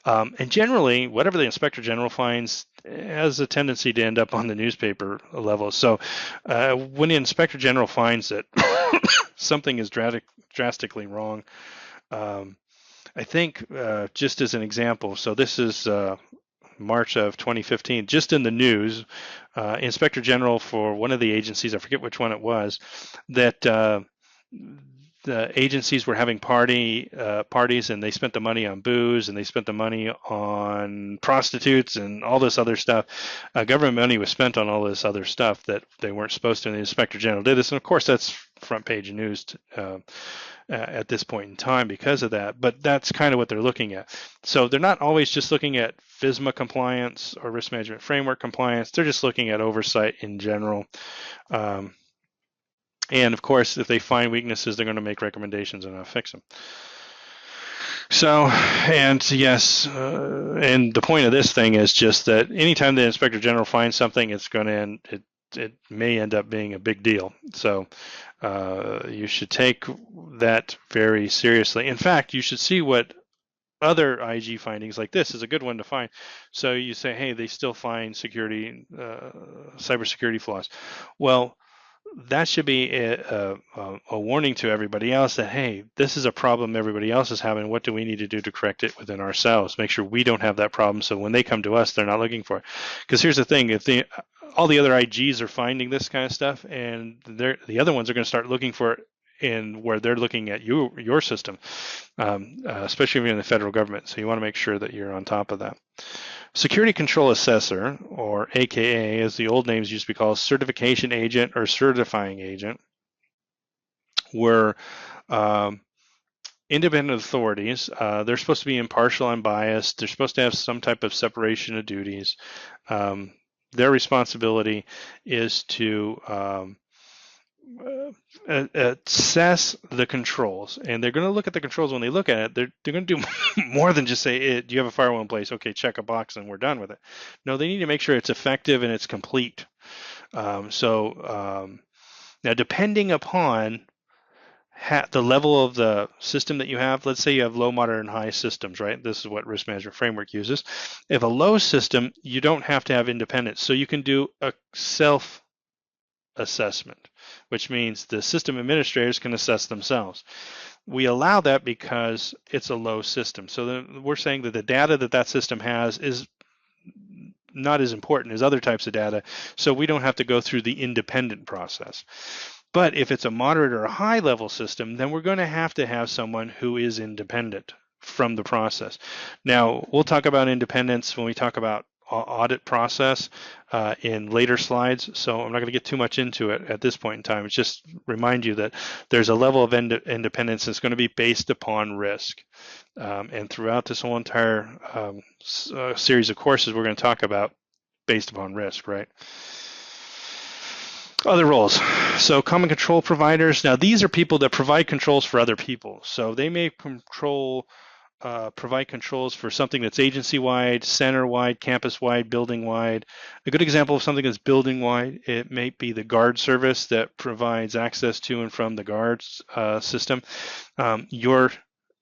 And generally, whatever the Inspector General finds has a tendency to end up on the newspaper level. So when the Inspector General finds that something is drastically wrong, I think just as an example, so this is March of 2015, just in the news, Inspector General for one of the agencies, I forget which one it was, that the agencies were having parties, and they spent the money on booze, and they spent the money on prostitutes and all this other stuff. Government money was spent on all this other stuff that they weren't supposed to, and the Inspector General did this. And of course, that's front page news at this point in time because of that. But that's kind of what they're looking at. So they're not always just looking at FISMA compliance or risk management framework compliance. They're just looking at oversight in general. And of course, if they find weaknesses, they're going to make recommendations on how to fix them. So, and yes, and the point of this thing is just that anytime the Inspector General finds something, it's going to end, it may end up being a big deal. So you should take that very seriously. In fact, you should see what other IG findings like this is a good one to find. So you say, hey, they still find cybersecurity flaws. Well, that should be a warning to everybody else that, hey, this is a problem everybody else is having. What do we need to do to correct it within ourselves? Make sure we don't have that problem, so when they come to us, they're not looking for it. Because here's the thing, if all the other IGs are finding this kind of stuff, and the other ones are going to start looking for it in where they're looking at your system, especially if you're in the federal government. So you want to make sure that you're on top of that. Security Control Assessor, or AKA, as the old names used to be called, certification agent or certifying agent, were independent authorities. They're supposed to be impartial, unbiased. They're supposed to have some type of separation of duties. Their responsibility is to assess the controls, and they're going to look at the controls. When they look at it, they're going to do more than just say, do you have a firewall in place? Okay, check a box and we're done with it. No, they need to make sure it's effective and it's complete. Now, depending upon the level of the system that you have, let's say you have low, moderate, and high systems, right? This is what risk management framework uses. If a low system, you don't have to have independence. So you can do a self-assessment, which means the system administrators can assess themselves. We allow that because it's a low system. So we're saying that the data that system has is not as important as other types of data, so we don't have to go through the independent process. But if it's a moderate or a high level system, then we're going to have someone who is independent from the process. Now, we'll talk about independence when we talk about audit process in later slides, so I'm not going to get too much into it at this point in time. It's just remind you that there's a level of independence that's going to be based upon risk. And throughout this whole entire series of courses, we're going to talk about based upon risk, right? Other roles. So common control providers. Now, these are people that provide controls for other people. So they may provide controls for something that's agency-wide, center-wide, campus-wide, building-wide. A good example of something that's building-wide, it may be the guard service that provides access to and from the guards system. Your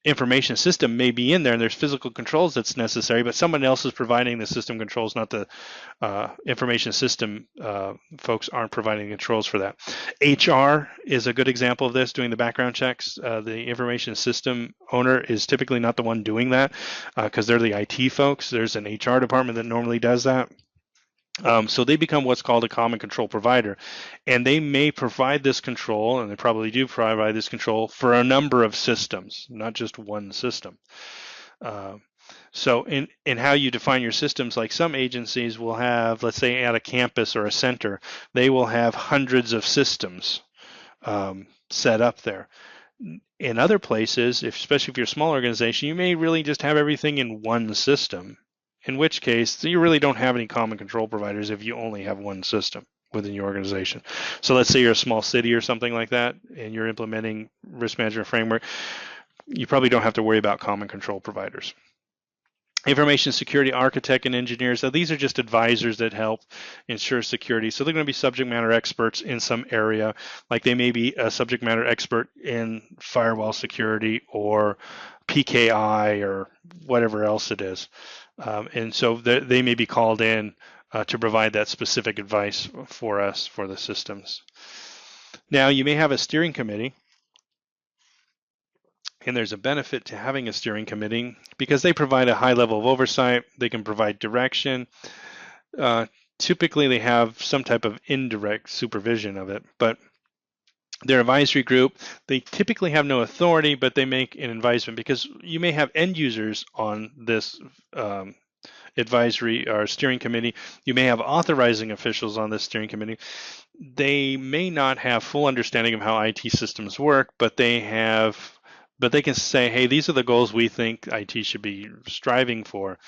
information system may be in there and there's physical controls that's necessary, but someone else is providing the system controls, not the information system folks aren't providing controls for that. HR is a good example of this, doing the background checks. The information system owner is typically not the one doing that because they're the IT folks. There's an HR department that normally does that. So they become what's called a common control provider, and they may provide this control, and they probably do provide this control for a number of systems, not just one system. So in how you define your systems, like some agencies will have, let's say at a campus or a center, they will have hundreds of systems set up there. In other places, especially if you're a small organization, you may really just have everything in one system. In which case, you really don't have any common control providers if you only have one system within your organization. So let's say you're a small city or something like that, and you're implementing risk management framework, you probably don't have to worry about common control providers. Information security architect and engineers, so these are just advisors that help ensure security. So they're going to be subject matter experts in some area, like they may be a subject matter expert in firewall security or PKI or whatever else it is. And so they may be called in to provide that specific advice for us for the systems. Now, you may have a steering committee, and there's a benefit to having a steering committee because they provide a high level of oversight. They can provide direction. Typically, they have some type of indirect supervision of it, but their advisory group, they typically have no authority, but they make an advisement because you may have end users on this advisory or steering committee. You may have authorizing officials on this steering committee. They may not have full understanding of how IT systems work, but they can say, hey, these are the goals we think IT should be striving for.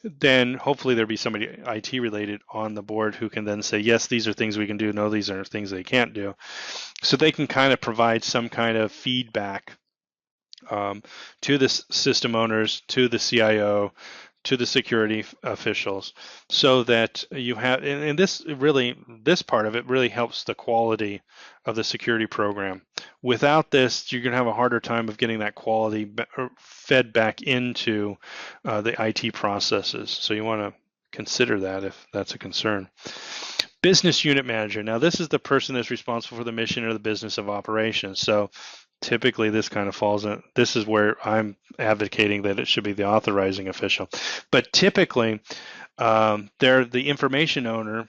Then hopefully there'll be somebody IT related on the board who can then say, yes, these are things we can do. No, these are things they can't do. So they can kind of provide some kind of feedback to the system owners, to the CIO, to the security officials, so that you have, and this part of it really helps the quality of the security program. Without this, you're going to have a harder time of getting that quality fed back into the IT processes. So you want to consider that if that's a concern. Business unit manager. Now, this is the person that's responsible for the mission or the business of operations. So typically this kind of falls in, this is where I'm advocating that it should be the authorizing official. But typically, they're the information owner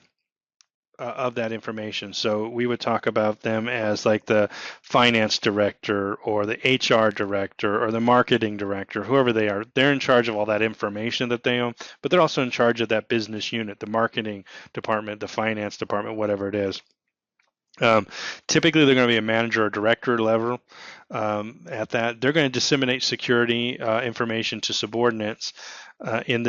of that information. So we would talk about them as like the finance director or the HR director or the marketing director, whoever they are. They're in charge of all that information that they own, but they're also in charge of that business unit, the marketing department, the finance department, whatever it is. Typically, they're going to be a manager or director level at that. They're going to disseminate security information to subordinates and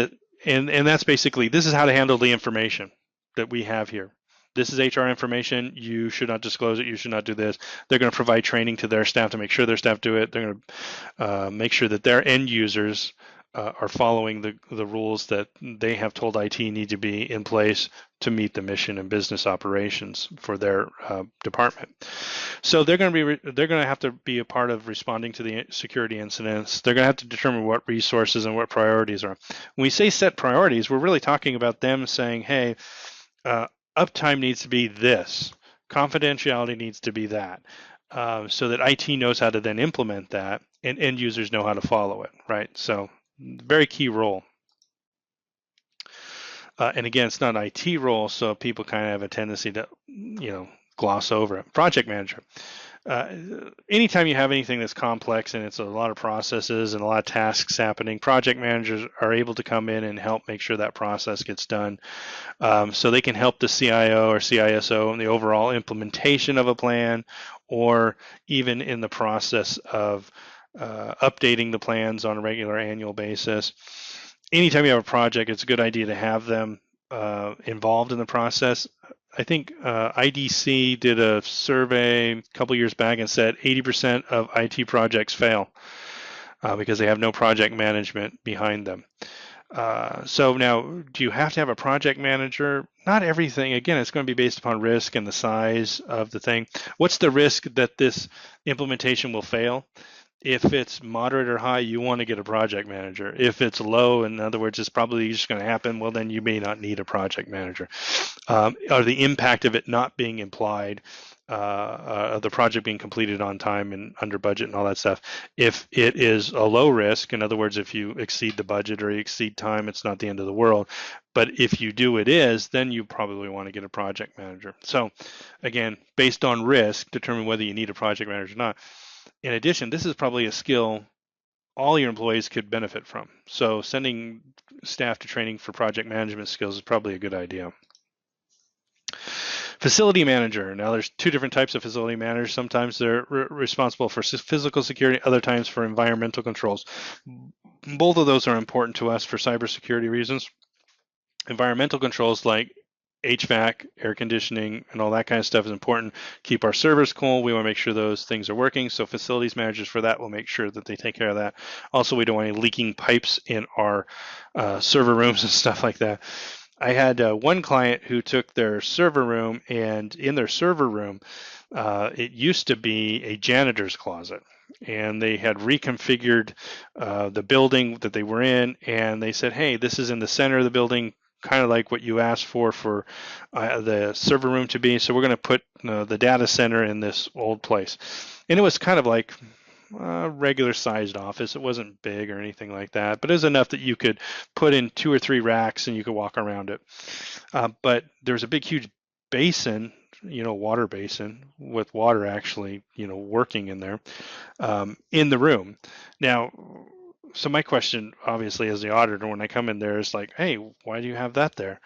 that's basically, this is how to handle the information that we have here. This is HR information. You should not disclose it. You should not do this. They're going to provide training to their staff to make sure their staff do it. They're going to make sure that their end users are following the rules that they have told IT need to be in place to meet the mission and business operations for their department. So they're going to have to be a part of responding to the security incidents. They're going to have to determine what resources and what priorities are. When we say set priorities, we're really talking about them saying, hey, uptime needs to be this, confidentiality needs to be that, so that IT knows how to then implement that and end users know how to follow it, right? So very key role. And again, it's not an IT role, so people kind of have a tendency to, gloss over it. Project manager. Anytime you have anything that's complex and it's a lot of processes and a lot of tasks happening, project managers are able to come in and help make sure that process gets done. So they can help the CIO or CISO in the overall implementation of a plan, or even in the process of updating the plans on a regular annual basis. Anytime you have a project, it's a good idea to have them involved in the process. I think IDC did a survey a couple years back and said 80% of IT projects fail because they have no project management behind them. So now, do you have to have a project manager? Not everything. Again, it's going to be based upon risk and the size of the thing. What's the risk that this implementation will fail? If it's moderate or high, you want to get a project manager. If it's low, in other words, it's probably just going to happen, well, then you may not need a project manager. Or the impact of it not being implied, the project being completed on time and under budget and all that stuff. If it is a low risk, in other words, if you exceed the budget or you exceed time, it's not the end of the world. But if you do, it is, then you probably want to get a project manager. So again, based on risk, determine whether you need a project manager or not. In addition, this is probably a skill all your employees could benefit from. So sending staff to training for project management skills is probably a good idea. Facility manager. Now there's two different types of facility managers. Sometimes they're responsible for physical security, other times for environmental controls. Both of those are important to us for cybersecurity reasons. Environmental controls like HVAC, air conditioning, and all that kind of stuff is important. Keep our servers cool. We want to make sure those things are working. So facilities managers for that will make sure that they take care of that. Also, we don't want any leaking pipes in our server rooms and stuff like that. I had one client who took their server room, and in their server room, it used to be a janitor's closet. And they had reconfigured the building that they were in, and they said, hey, this is in the center of the building, kind of like what you asked for the server room to be. So we're going to put the data center in this old place. And it was kind of like a regular sized office. It wasn't big or anything like that, but it was enough that you could put in 2 or 3 racks and you could walk around it. But there's a big, huge basin, water basin with water actually, working in there in the room. Now, so my question, obviously, as the auditor, when I come in there, is like, hey, why do you have that there?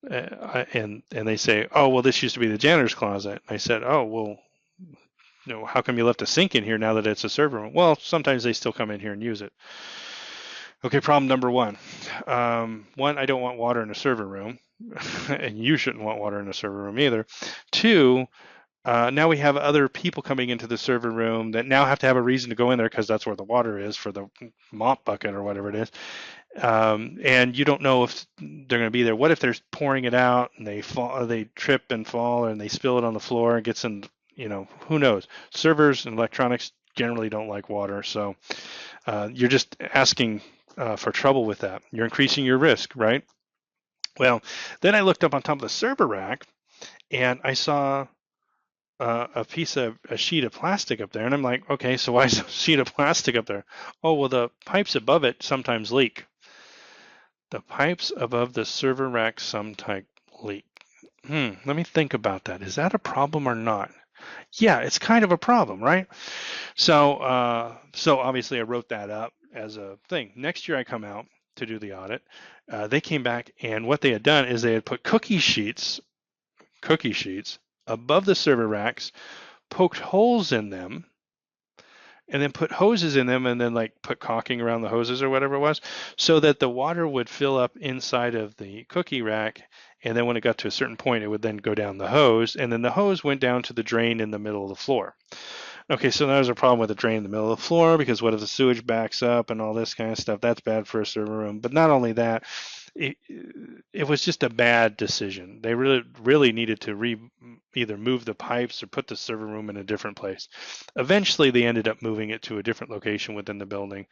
And they say, oh, well, this used to be the janitor's closet. I said, oh, well, how come you left a sink in here now that it's a server room? Well, sometimes they still come in here and use it. Okay, problem number one. One, I don't want water in a server room, and you shouldn't want water in a server room either. Two, now we have other people coming into the server room that now have to have a reason to go in there because that's where the water is for the mop bucket or whatever it is. And you don't know if they're going to be there. What if they're pouring it out and they fall, they trip and fall, and they spill it on the floor and gets in, who knows? Servers and electronics generally don't like water. So you're just asking for trouble with that. You're increasing your risk, right? Well, then I looked up on top of the server rack and I saw a sheet of plastic up there, and I'm like, okay, so why is a sheet of plastic up there? Oh, well, the pipes above it sometimes leak. The pipes above the server rack sometimes leak. let me think about that. Is that a problem or not? Yeah, it's kind of a problem, right? So obviously I wrote that up as a thing. Next year I come out to do the audit. They came back, and what they had done is they had put cookie sheets above the server racks, poked holes in them, and then put hoses in them, and then like put caulking around the hoses or whatever it was, so that the water would fill up inside of the cookie rack. And then when it got to a certain point, it would then go down the hose, and then the hose went down to the drain in the middle of the floor. Okay, so there's a problem with the drain in the middle of the floor, because what if the sewage backs up and all this kind of stuff? That's bad for a server room. But not only that, it, it was just a bad decision. They really needed to either move the pipes or put the server room in a different place. Eventually, they ended up moving it to a different location within the building,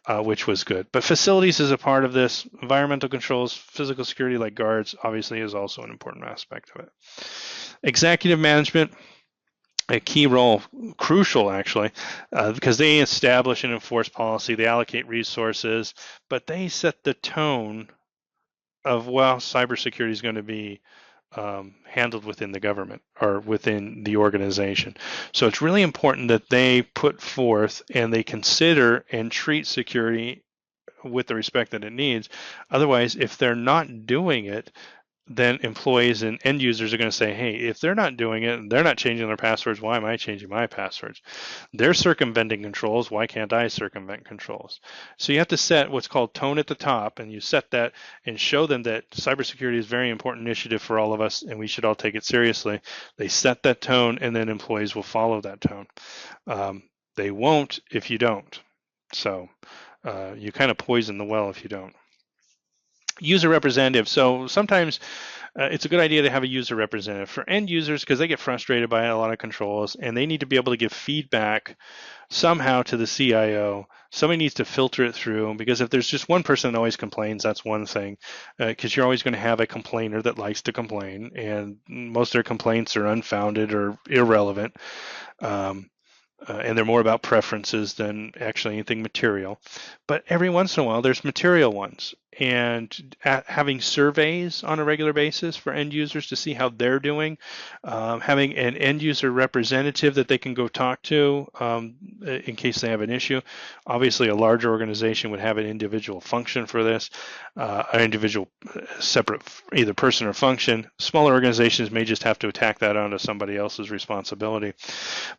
which was good. But facilities is a part of this. Environmental controls, physical security like guards, obviously is also an important aspect of it. Executive management, a key role, crucial actually, because they establish and enforce policy, they allocate resources, but they set the tone of, well, cybersecurity is going to be handled within the government or within the organization. So it's really important that they put forth and they consider and treat security with the respect that it needs. Otherwise, if they're not doing it, then employees and end users are going to say, hey, if they're not doing it and they're not changing their passwords, why am I changing my passwords? They're circumventing controls. Why can't I circumvent controls? So you have to set what's called tone at the top, and you set that and show them that cybersecurity is a very important initiative for all of us, and we should all take it seriously. They set that tone, and then employees will follow that tone. They won't if you don't. So you kind of poison the well if you don't. User representative. So sometimes it's a good idea to have a user representative for end users, because they get frustrated by a lot of controls and they need to be able to give feedback somehow to the CIO. Somebody needs to filter it through, because if there's just one person that always complains, that's one thing, because you're always going to have a complainer that likes to complain, and most of their complaints are unfounded or irrelevant. And they're more about preferences than actually anything material. But every once in a while, there's material ones. And having surveys on a regular basis for end users to see how they're doing, having an end user representative that they can go talk to in case they have an issue. Obviously, a larger organization would have an individual function for this, an individual separate either person or function. Smaller organizations may just have to attack that onto somebody else's responsibility.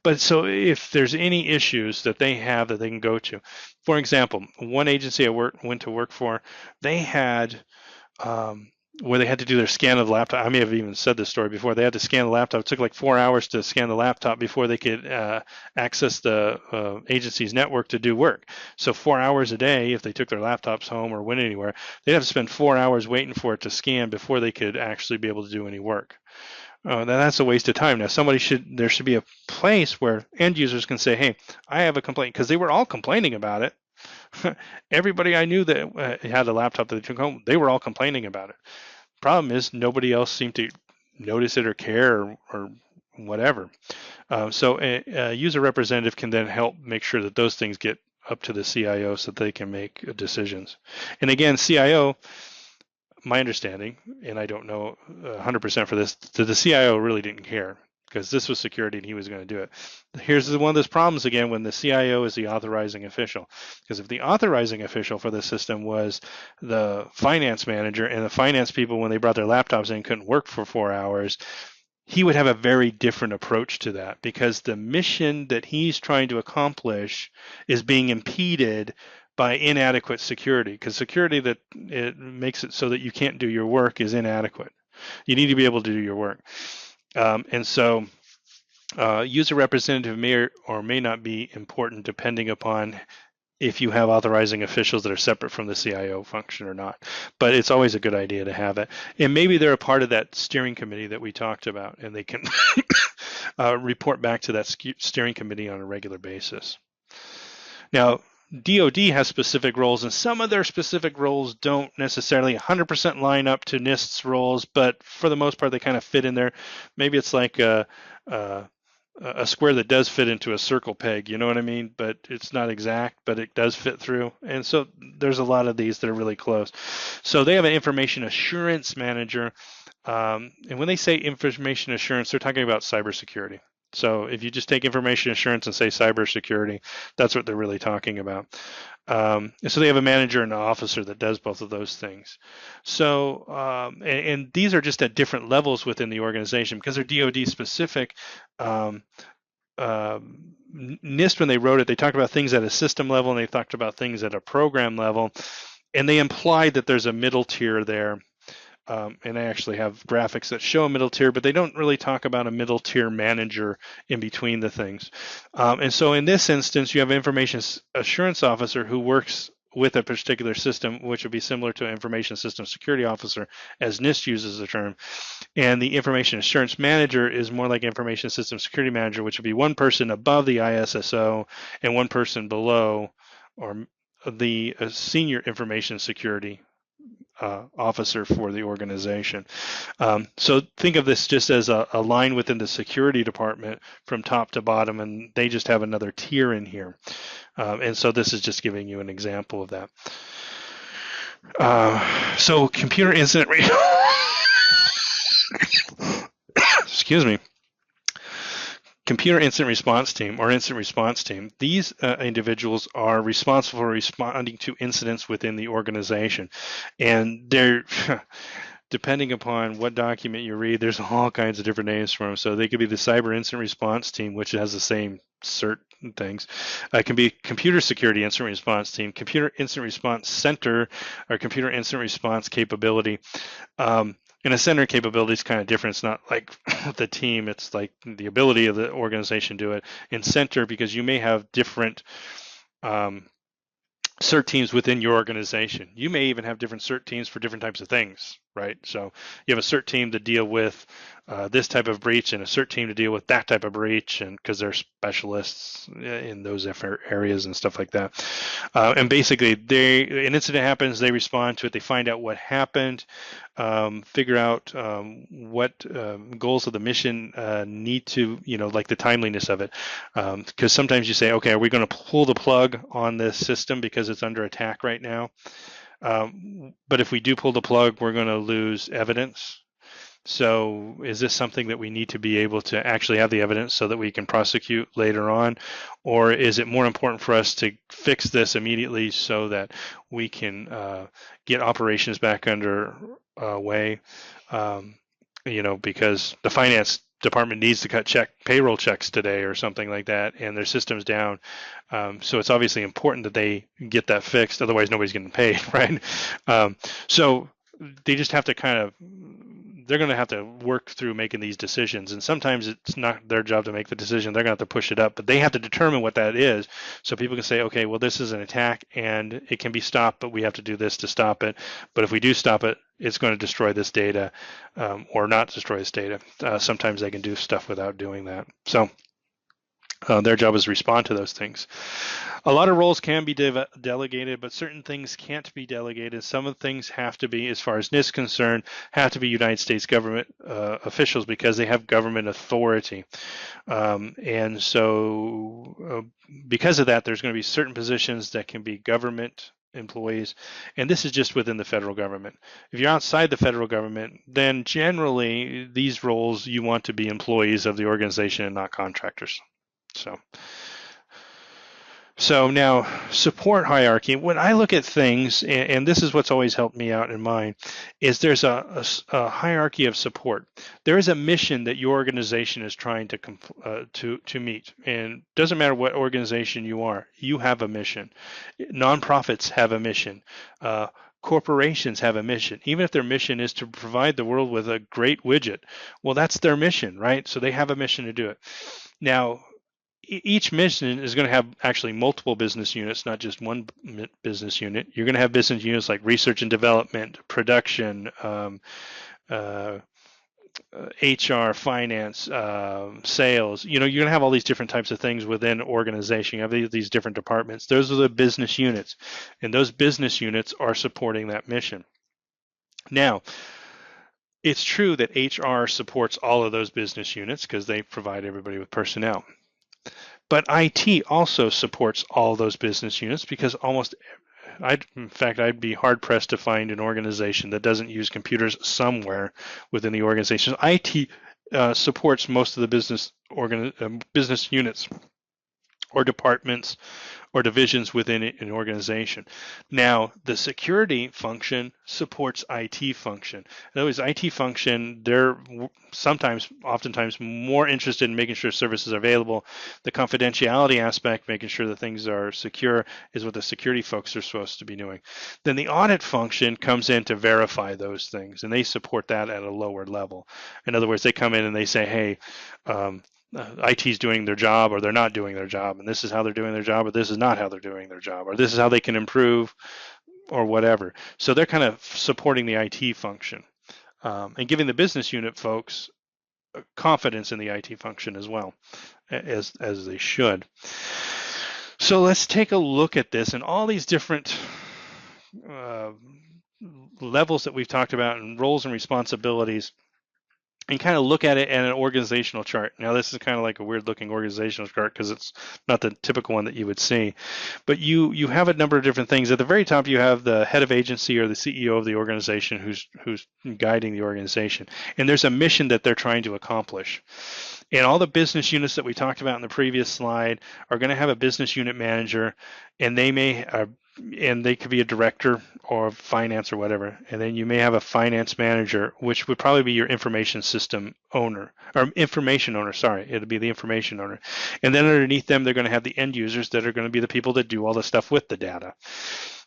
But so if there's any issues that they have that they can go to, for example, one agency I went to work for, they had where they had to do their scan of the laptop. I may have even said this story before. They had to scan the laptop. It took like 4 hours to scan the laptop before they could access the agency's network to do work. So 4 hours a day, if they took their laptops home or went anywhere, they'd have to spend 4 hours waiting for it to scan before they could actually be able to do any work. That's a waste of time. Now, there should be a place where end users can say, hey, I have a complaint, because they were all complaining about it. Everybody I knew that had a laptop that they took home, they were all complaining about it. Problem is, nobody else seemed to notice it or care or whatever. So a user representative can then help make sure that those things get up to the CIO so that they can make decisions. And again, CIO, my understanding, and I don't know 100% for this, the CIO really didn't care, because this was security and he was going to do it. Here's one of those problems again when the CIO is the authorizing official. Because if the authorizing official for the system was the finance manager, and the finance people, when they brought their laptops in, couldn't work for 4 hours, he would have a very different approach to that, because the mission that he's trying to accomplish is being impeded by inadequate security, because security that it makes it so that you can't do your work is inadequate. You need to be able to do your work. And so user representative may or may not be important depending upon if you have authorizing officials that are separate from the CIO function or not. But it's always a good idea to have it. And maybe they're a part of that steering committee that we talked about, and they can report back to that steering committee on a regular basis. Now, DoD has specific roles, and some of their specific roles don't necessarily 100% line up to NIST's roles, but for the most part, they kind of fit in there. Maybe it's like a square that does fit into a circle peg, you know what I mean? But it's not exact, but it does fit through. And so there's a lot of these that are really close. So they have an information assurance manager. And when they say information assurance, they're talking about cybersecurity. So if you just take information assurance and say cybersecurity, that's what they're really talking about. And so they have a manager and an officer that does both of those things. So, and these are just at different levels within the organization because they're DoD specific. Um, NIST, when they wrote it, they talked about things at a system level and they talked about things at a program level, and they implied that there's a middle tier there. And I actually have graphics that show a middle tier, but they don't really talk about a middle tier manager in between the things. And so in this instance, you have an information assurance officer who works with a particular system, which would be similar to an information system security officer, as NIST uses the term. And the information assurance manager is more like information system security manager, which would be one person above the ISSO and one person below, or the senior information security officer for the organization. So think of this just as a line within the security department from top to bottom, and they just have another tier in here. And so this is just giving you an example of that. So computer incident excuse me. Computer incident response team or incident response team, these individuals are responsible for responding to incidents within the organization. And they're, depending upon what document you read, there's all kinds of different names for them. So they could be the cyber incident response team, which has the same certain things. It can be computer security incident response team, computer incident response center, or computer incident response capability. And a center capability is kind of different. It's not like the team, it's like the ability of the organization to do it. In center, because you may have different CERT teams within your organization. You may even have different CERT teams for different types of things, right? So you have a CERT team to deal with this type of breach and a CERT team to deal with that type of breach, and because they're specialists in those areas and stuff like that. And basically, an incident happens, they respond to it, they find out what happened, figure out what goals of the mission need to, like the timeliness of it. Because sometimes you say, okay, are we going to pull the plug on this system because it's under attack right now? But if we do pull the plug, we're going to lose evidence. So is this something that we need to be able to actually have the evidence so that we can prosecute later on? Or is it more important for us to fix this immediately so that we can get operations back under way? Because the finance department needs to cut payroll checks today or something like that, and their system's down. So it's obviously important that they get that fixed, otherwise nobody's getting paid, right? So they just have to they're going to have to work through making these decisions. And sometimes it's not their job to make the decision. They're going to have to push it up, but they have to determine what that is. So people can say, okay, well, this is an attack and it can be stopped, but we have to do this to stop it. But if we do stop it, it's going to destroy this data or not destroy this data. Sometimes they can do stuff without doing that. So their job is to respond to those things. A lot of roles can be delegated, but certain things can't be delegated. Some of the things have to be, as far as NIST is concerned, have to be United States government officials because they have government authority. And so because of that, there's going to be certain positions that can be government employees, and this is just within the federal government. If you're outside the federal government, then generally these roles you want to be employees of the organization and not contractors. So now support hierarchy. When I look at things, and this is what's always helped me out in mine, is there's a hierarchy of support. There is a mission that your organization is trying to meet, and it doesn't matter what organization you are, you have a mission. Nonprofits have a mission. Corporations have a mission. Even if their mission is to provide the world with a great widget, well, that's their mission, right? So they have a mission to do it. Now, each mission is going to have actually multiple business units, not just one business unit. You're going to have business units like research and development, production, HR, finance, sales. You're going to have all these different types of things within an organization. You have these different departments. Those are the business units, and those business units are supporting that mission. Now, it's true that HR supports all of those business units because they provide everybody with personnel. But IT also supports all those business units because almost in fact, I'd be hard pressed to find an organization that doesn't use computers somewhere within the organization. IT supports most of the business units or departments or divisions within an organization. Now, the security function supports IT function. In other words, IT function, they're oftentimes more interested in making sure services are available. The confidentiality aspect, making sure that things are secure, is what the security folks are supposed to be doing. Then the audit function comes in to verify those things, and they support that at a lower level. In other words, they come in and they say, hey, IT's doing their job or they're not doing their job, and this is how they're doing their job, or this is not how they're doing their job, or this is how they can improve, or whatever. So they're kind of supporting the IT function and giving the business unit folks confidence in the IT function as well, as they should. So let's take a look at this and all these different levels that we've talked about and roles and responsibilities, and kind of look at it in an organizational chart. Now, this is kind of like a weird looking organizational chart because it's not the typical one that you would see. But you have a number of different things. At the very top, you have the head of agency or the CEO of the organization who's guiding the organization. And there's a mission that they're trying to accomplish. And all the business units that we talked about in the previous slide are going to have a business unit manager, and they could be a director or finance or whatever. And then you may have a finance manager, which would probably be your information system owner, or information owner, sorry. It'd be the information owner. And then underneath them, they're going to have the end users that are going to be the people that do all the stuff with the data.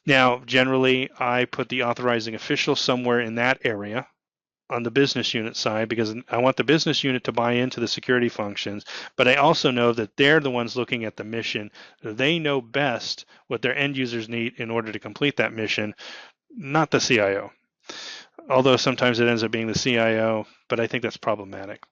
Now, generally, I put the authorizing official somewhere in that area on the business unit side, because I want the business unit to buy into the security functions, but I also know that they're the ones looking at the mission. They know best what their end users need in order to complete that mission, not the CIO. Although sometimes it ends up being the CIO, but I think that's problematic.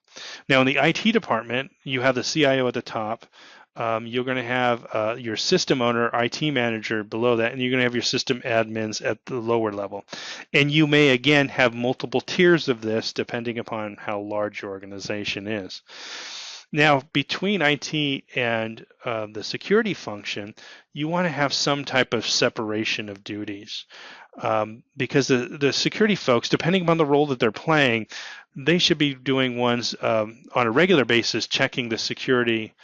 Now, in the IT department, you have the CIO at the top. You're going to have your system owner, IT manager below that, and you're going to have your system admins at the lower level. And you may, again, have multiple tiers of this depending upon how large your organization is. Now, between IT and the security function, you want to have some type of separation of duties. Because the security folks, depending upon the role that they're playing, they should be doing ones on a regular basis, checking the security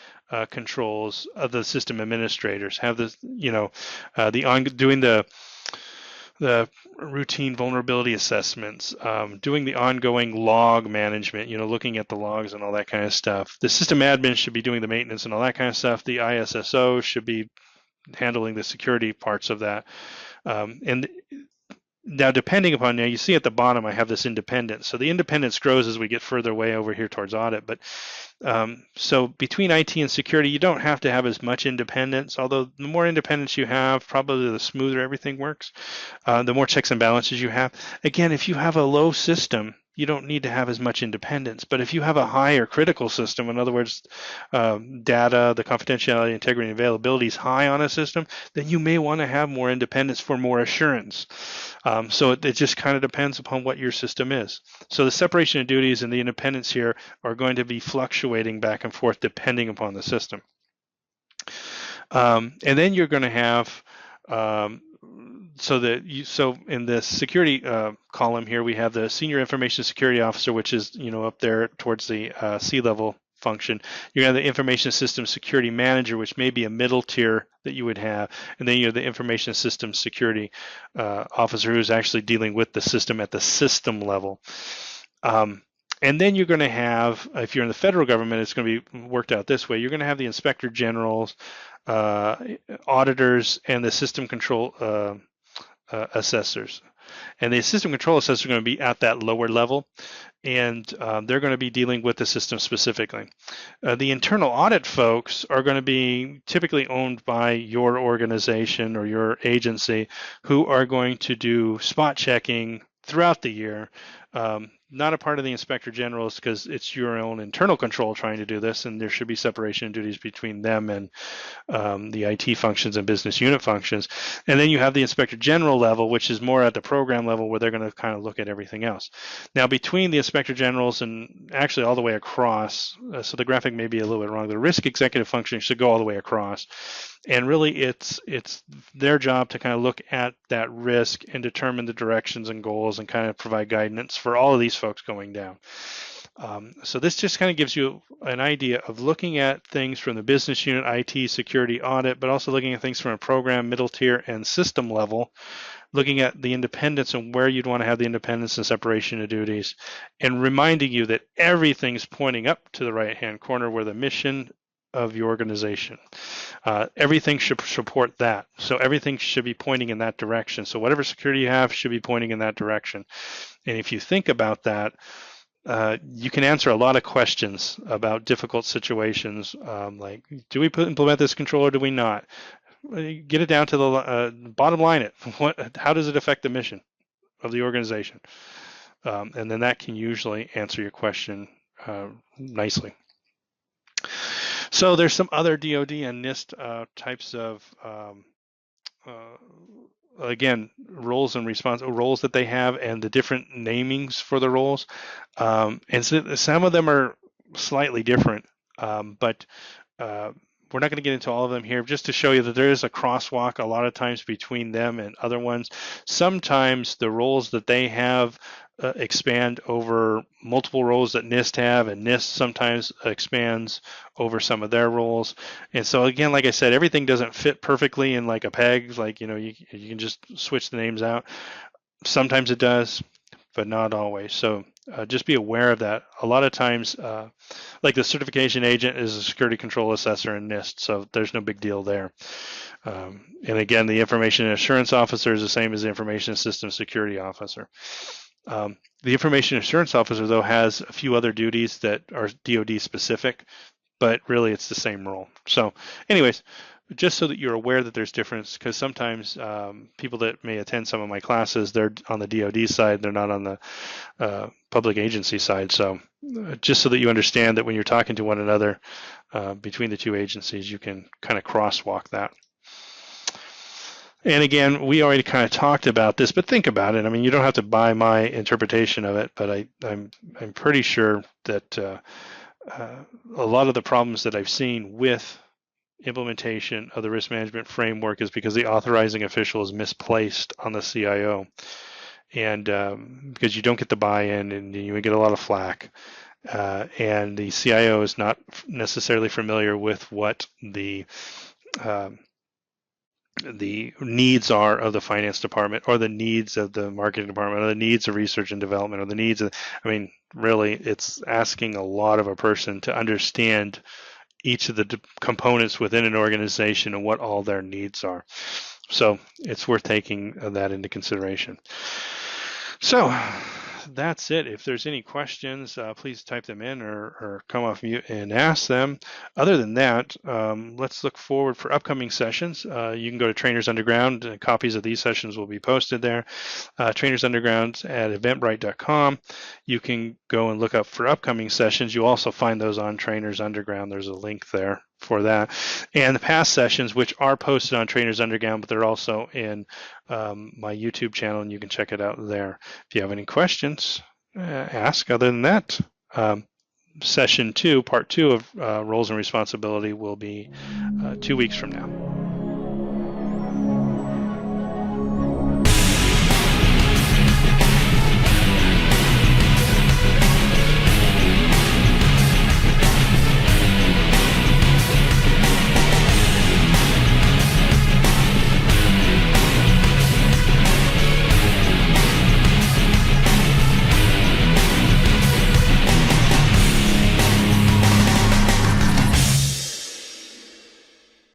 controls of the system administrators, have this, doing the routine vulnerability assessments, doing the ongoing log management, looking at the logs and all that kind of stuff. The system admin should be doing the maintenance and all that kind of stuff. The ISSO should be handling the security parts of that. And now, depending upon, now you see at the bottom, I have this independence. So the independence grows as we get further away over here towards audit. But so between IT and security, you don't have to have as much independence. Although the more independence you have, probably the smoother everything works. The more checks and balances you have. Again, if you have a low system, you don't need to have as much independence. But if you have a higher critical system, in other words, data, the confidentiality, integrity, and availability is high on a system, then you may want to have more independence for more assurance. So it just kind of depends upon what your system is. So the separation of duties and the independence here are going to be fluctuating back and forth depending upon the system. And then you're going to have so in the security column here, we have the senior information security officer, which is up there towards the C-level function. You have the information system security manager, which may be a middle tier that you would have, and then you have the information system security officer who's actually dealing with the system at the system level. And then you're going to have, if you're in the federal government, it's going to be worked out this way. You're going to have the inspector generals, auditors, and the system control assessors. And the system control assessors are going to be at that lower level, and they're going to be dealing with the system specifically. The internal audit folks are going to be typically owned by your organization or your agency, who are going to do spot checking throughout the year Not a part of the Inspector General's because it's your own internal control trying to do this, and there should be separation of duties between them and the IT functions and business unit functions. And then you have the Inspector General level, which is more at the program level where they're going to kind of look at everything else. Now, between the Inspector Generals and actually all the way across, so the graphic may be a little bit wrong, the risk executive function should go all the way across. And really, it's their job to kind of look at that risk and determine the directions and goals and kind of provide guidance for all of these folks going down. So this just kind of gives you an idea of looking at things from the business unit, IT, security, audit, but also looking at things from a program, middle tier, and system level, looking at the independence and where you'd want to have the independence and separation of duties, and reminding you that everything's pointing up to the right-hand corner where the mission of your organization. Everything should support that. So everything should be pointing in that direction. So whatever security you have should be pointing in that direction. And if you think about that, you can answer a lot of questions about difficult situations, like, do we implement this control or do we not? Get it down to the bottom line. How does it affect the mission of the organization? And then that can usually answer your question nicely. So there's some other DoD and NIST types of, again, roles and roles that they have and the different namings for the roles. And so some of them are slightly different, but we're not going to get into all of them here, just to show you that there is a crosswalk a lot of times between them and other ones. Sometimes the roles that they have expand over multiple roles that NIST have, and NIST sometimes expands over some of their roles. And so again, like I said, everything doesn't fit perfectly in like a peg, like, you can just switch the names out. Sometimes it does, but not always. So just be aware of that. A lot of times, like the certification agent is a security control assessor in NIST, so there's no big deal there. And again, the information assurance officer is the same as the information system security officer. The information assurance officer, though, has a few other duties that are DoD specific, but really it's the same role. So anyways, just so that you're aware that there's difference, because sometimes people that may attend some of my classes, they're on the DoD side, they're not on the public agency side. So just so that you understand that when you're talking to one another between the two agencies, you can kind of crosswalk that. And again, we already kind of talked about this, but think about it. I mean, you don't have to buy my interpretation of it, but I'm pretty sure that a lot of the problems that I've seen with implementation of the risk management framework is because the authorizing official is misplaced on the CIO, and because you don't get the buy-in and you get a lot of flack, and the CIO is not necessarily familiar with what the needs are of the finance department, or the needs of the marketing department, or the needs of research and development, or the needs of, I mean, really, it's asking a lot of a person to understand each of the components within an organization and what all their needs are. So it's worth taking that into consideration. So that's it. If there's any questions, please type them in or come off mute and ask them. Other than that, let's look forward for upcoming sessions. You can go to Trainers Underground. Copies of these sessions will be posted there. Trainers Underground at eventbrite.com. You can go and look up for upcoming sessions. You'll also find those on Trainers Underground. There's a link there for that. And the past sessions, which are posted on Trainers Underground, but they're also in my YouTube channel, and you can check it out there. If you have any questions, ask. Other than that, session 2, part 2 of roles and responsibility will be 2 weeks from now.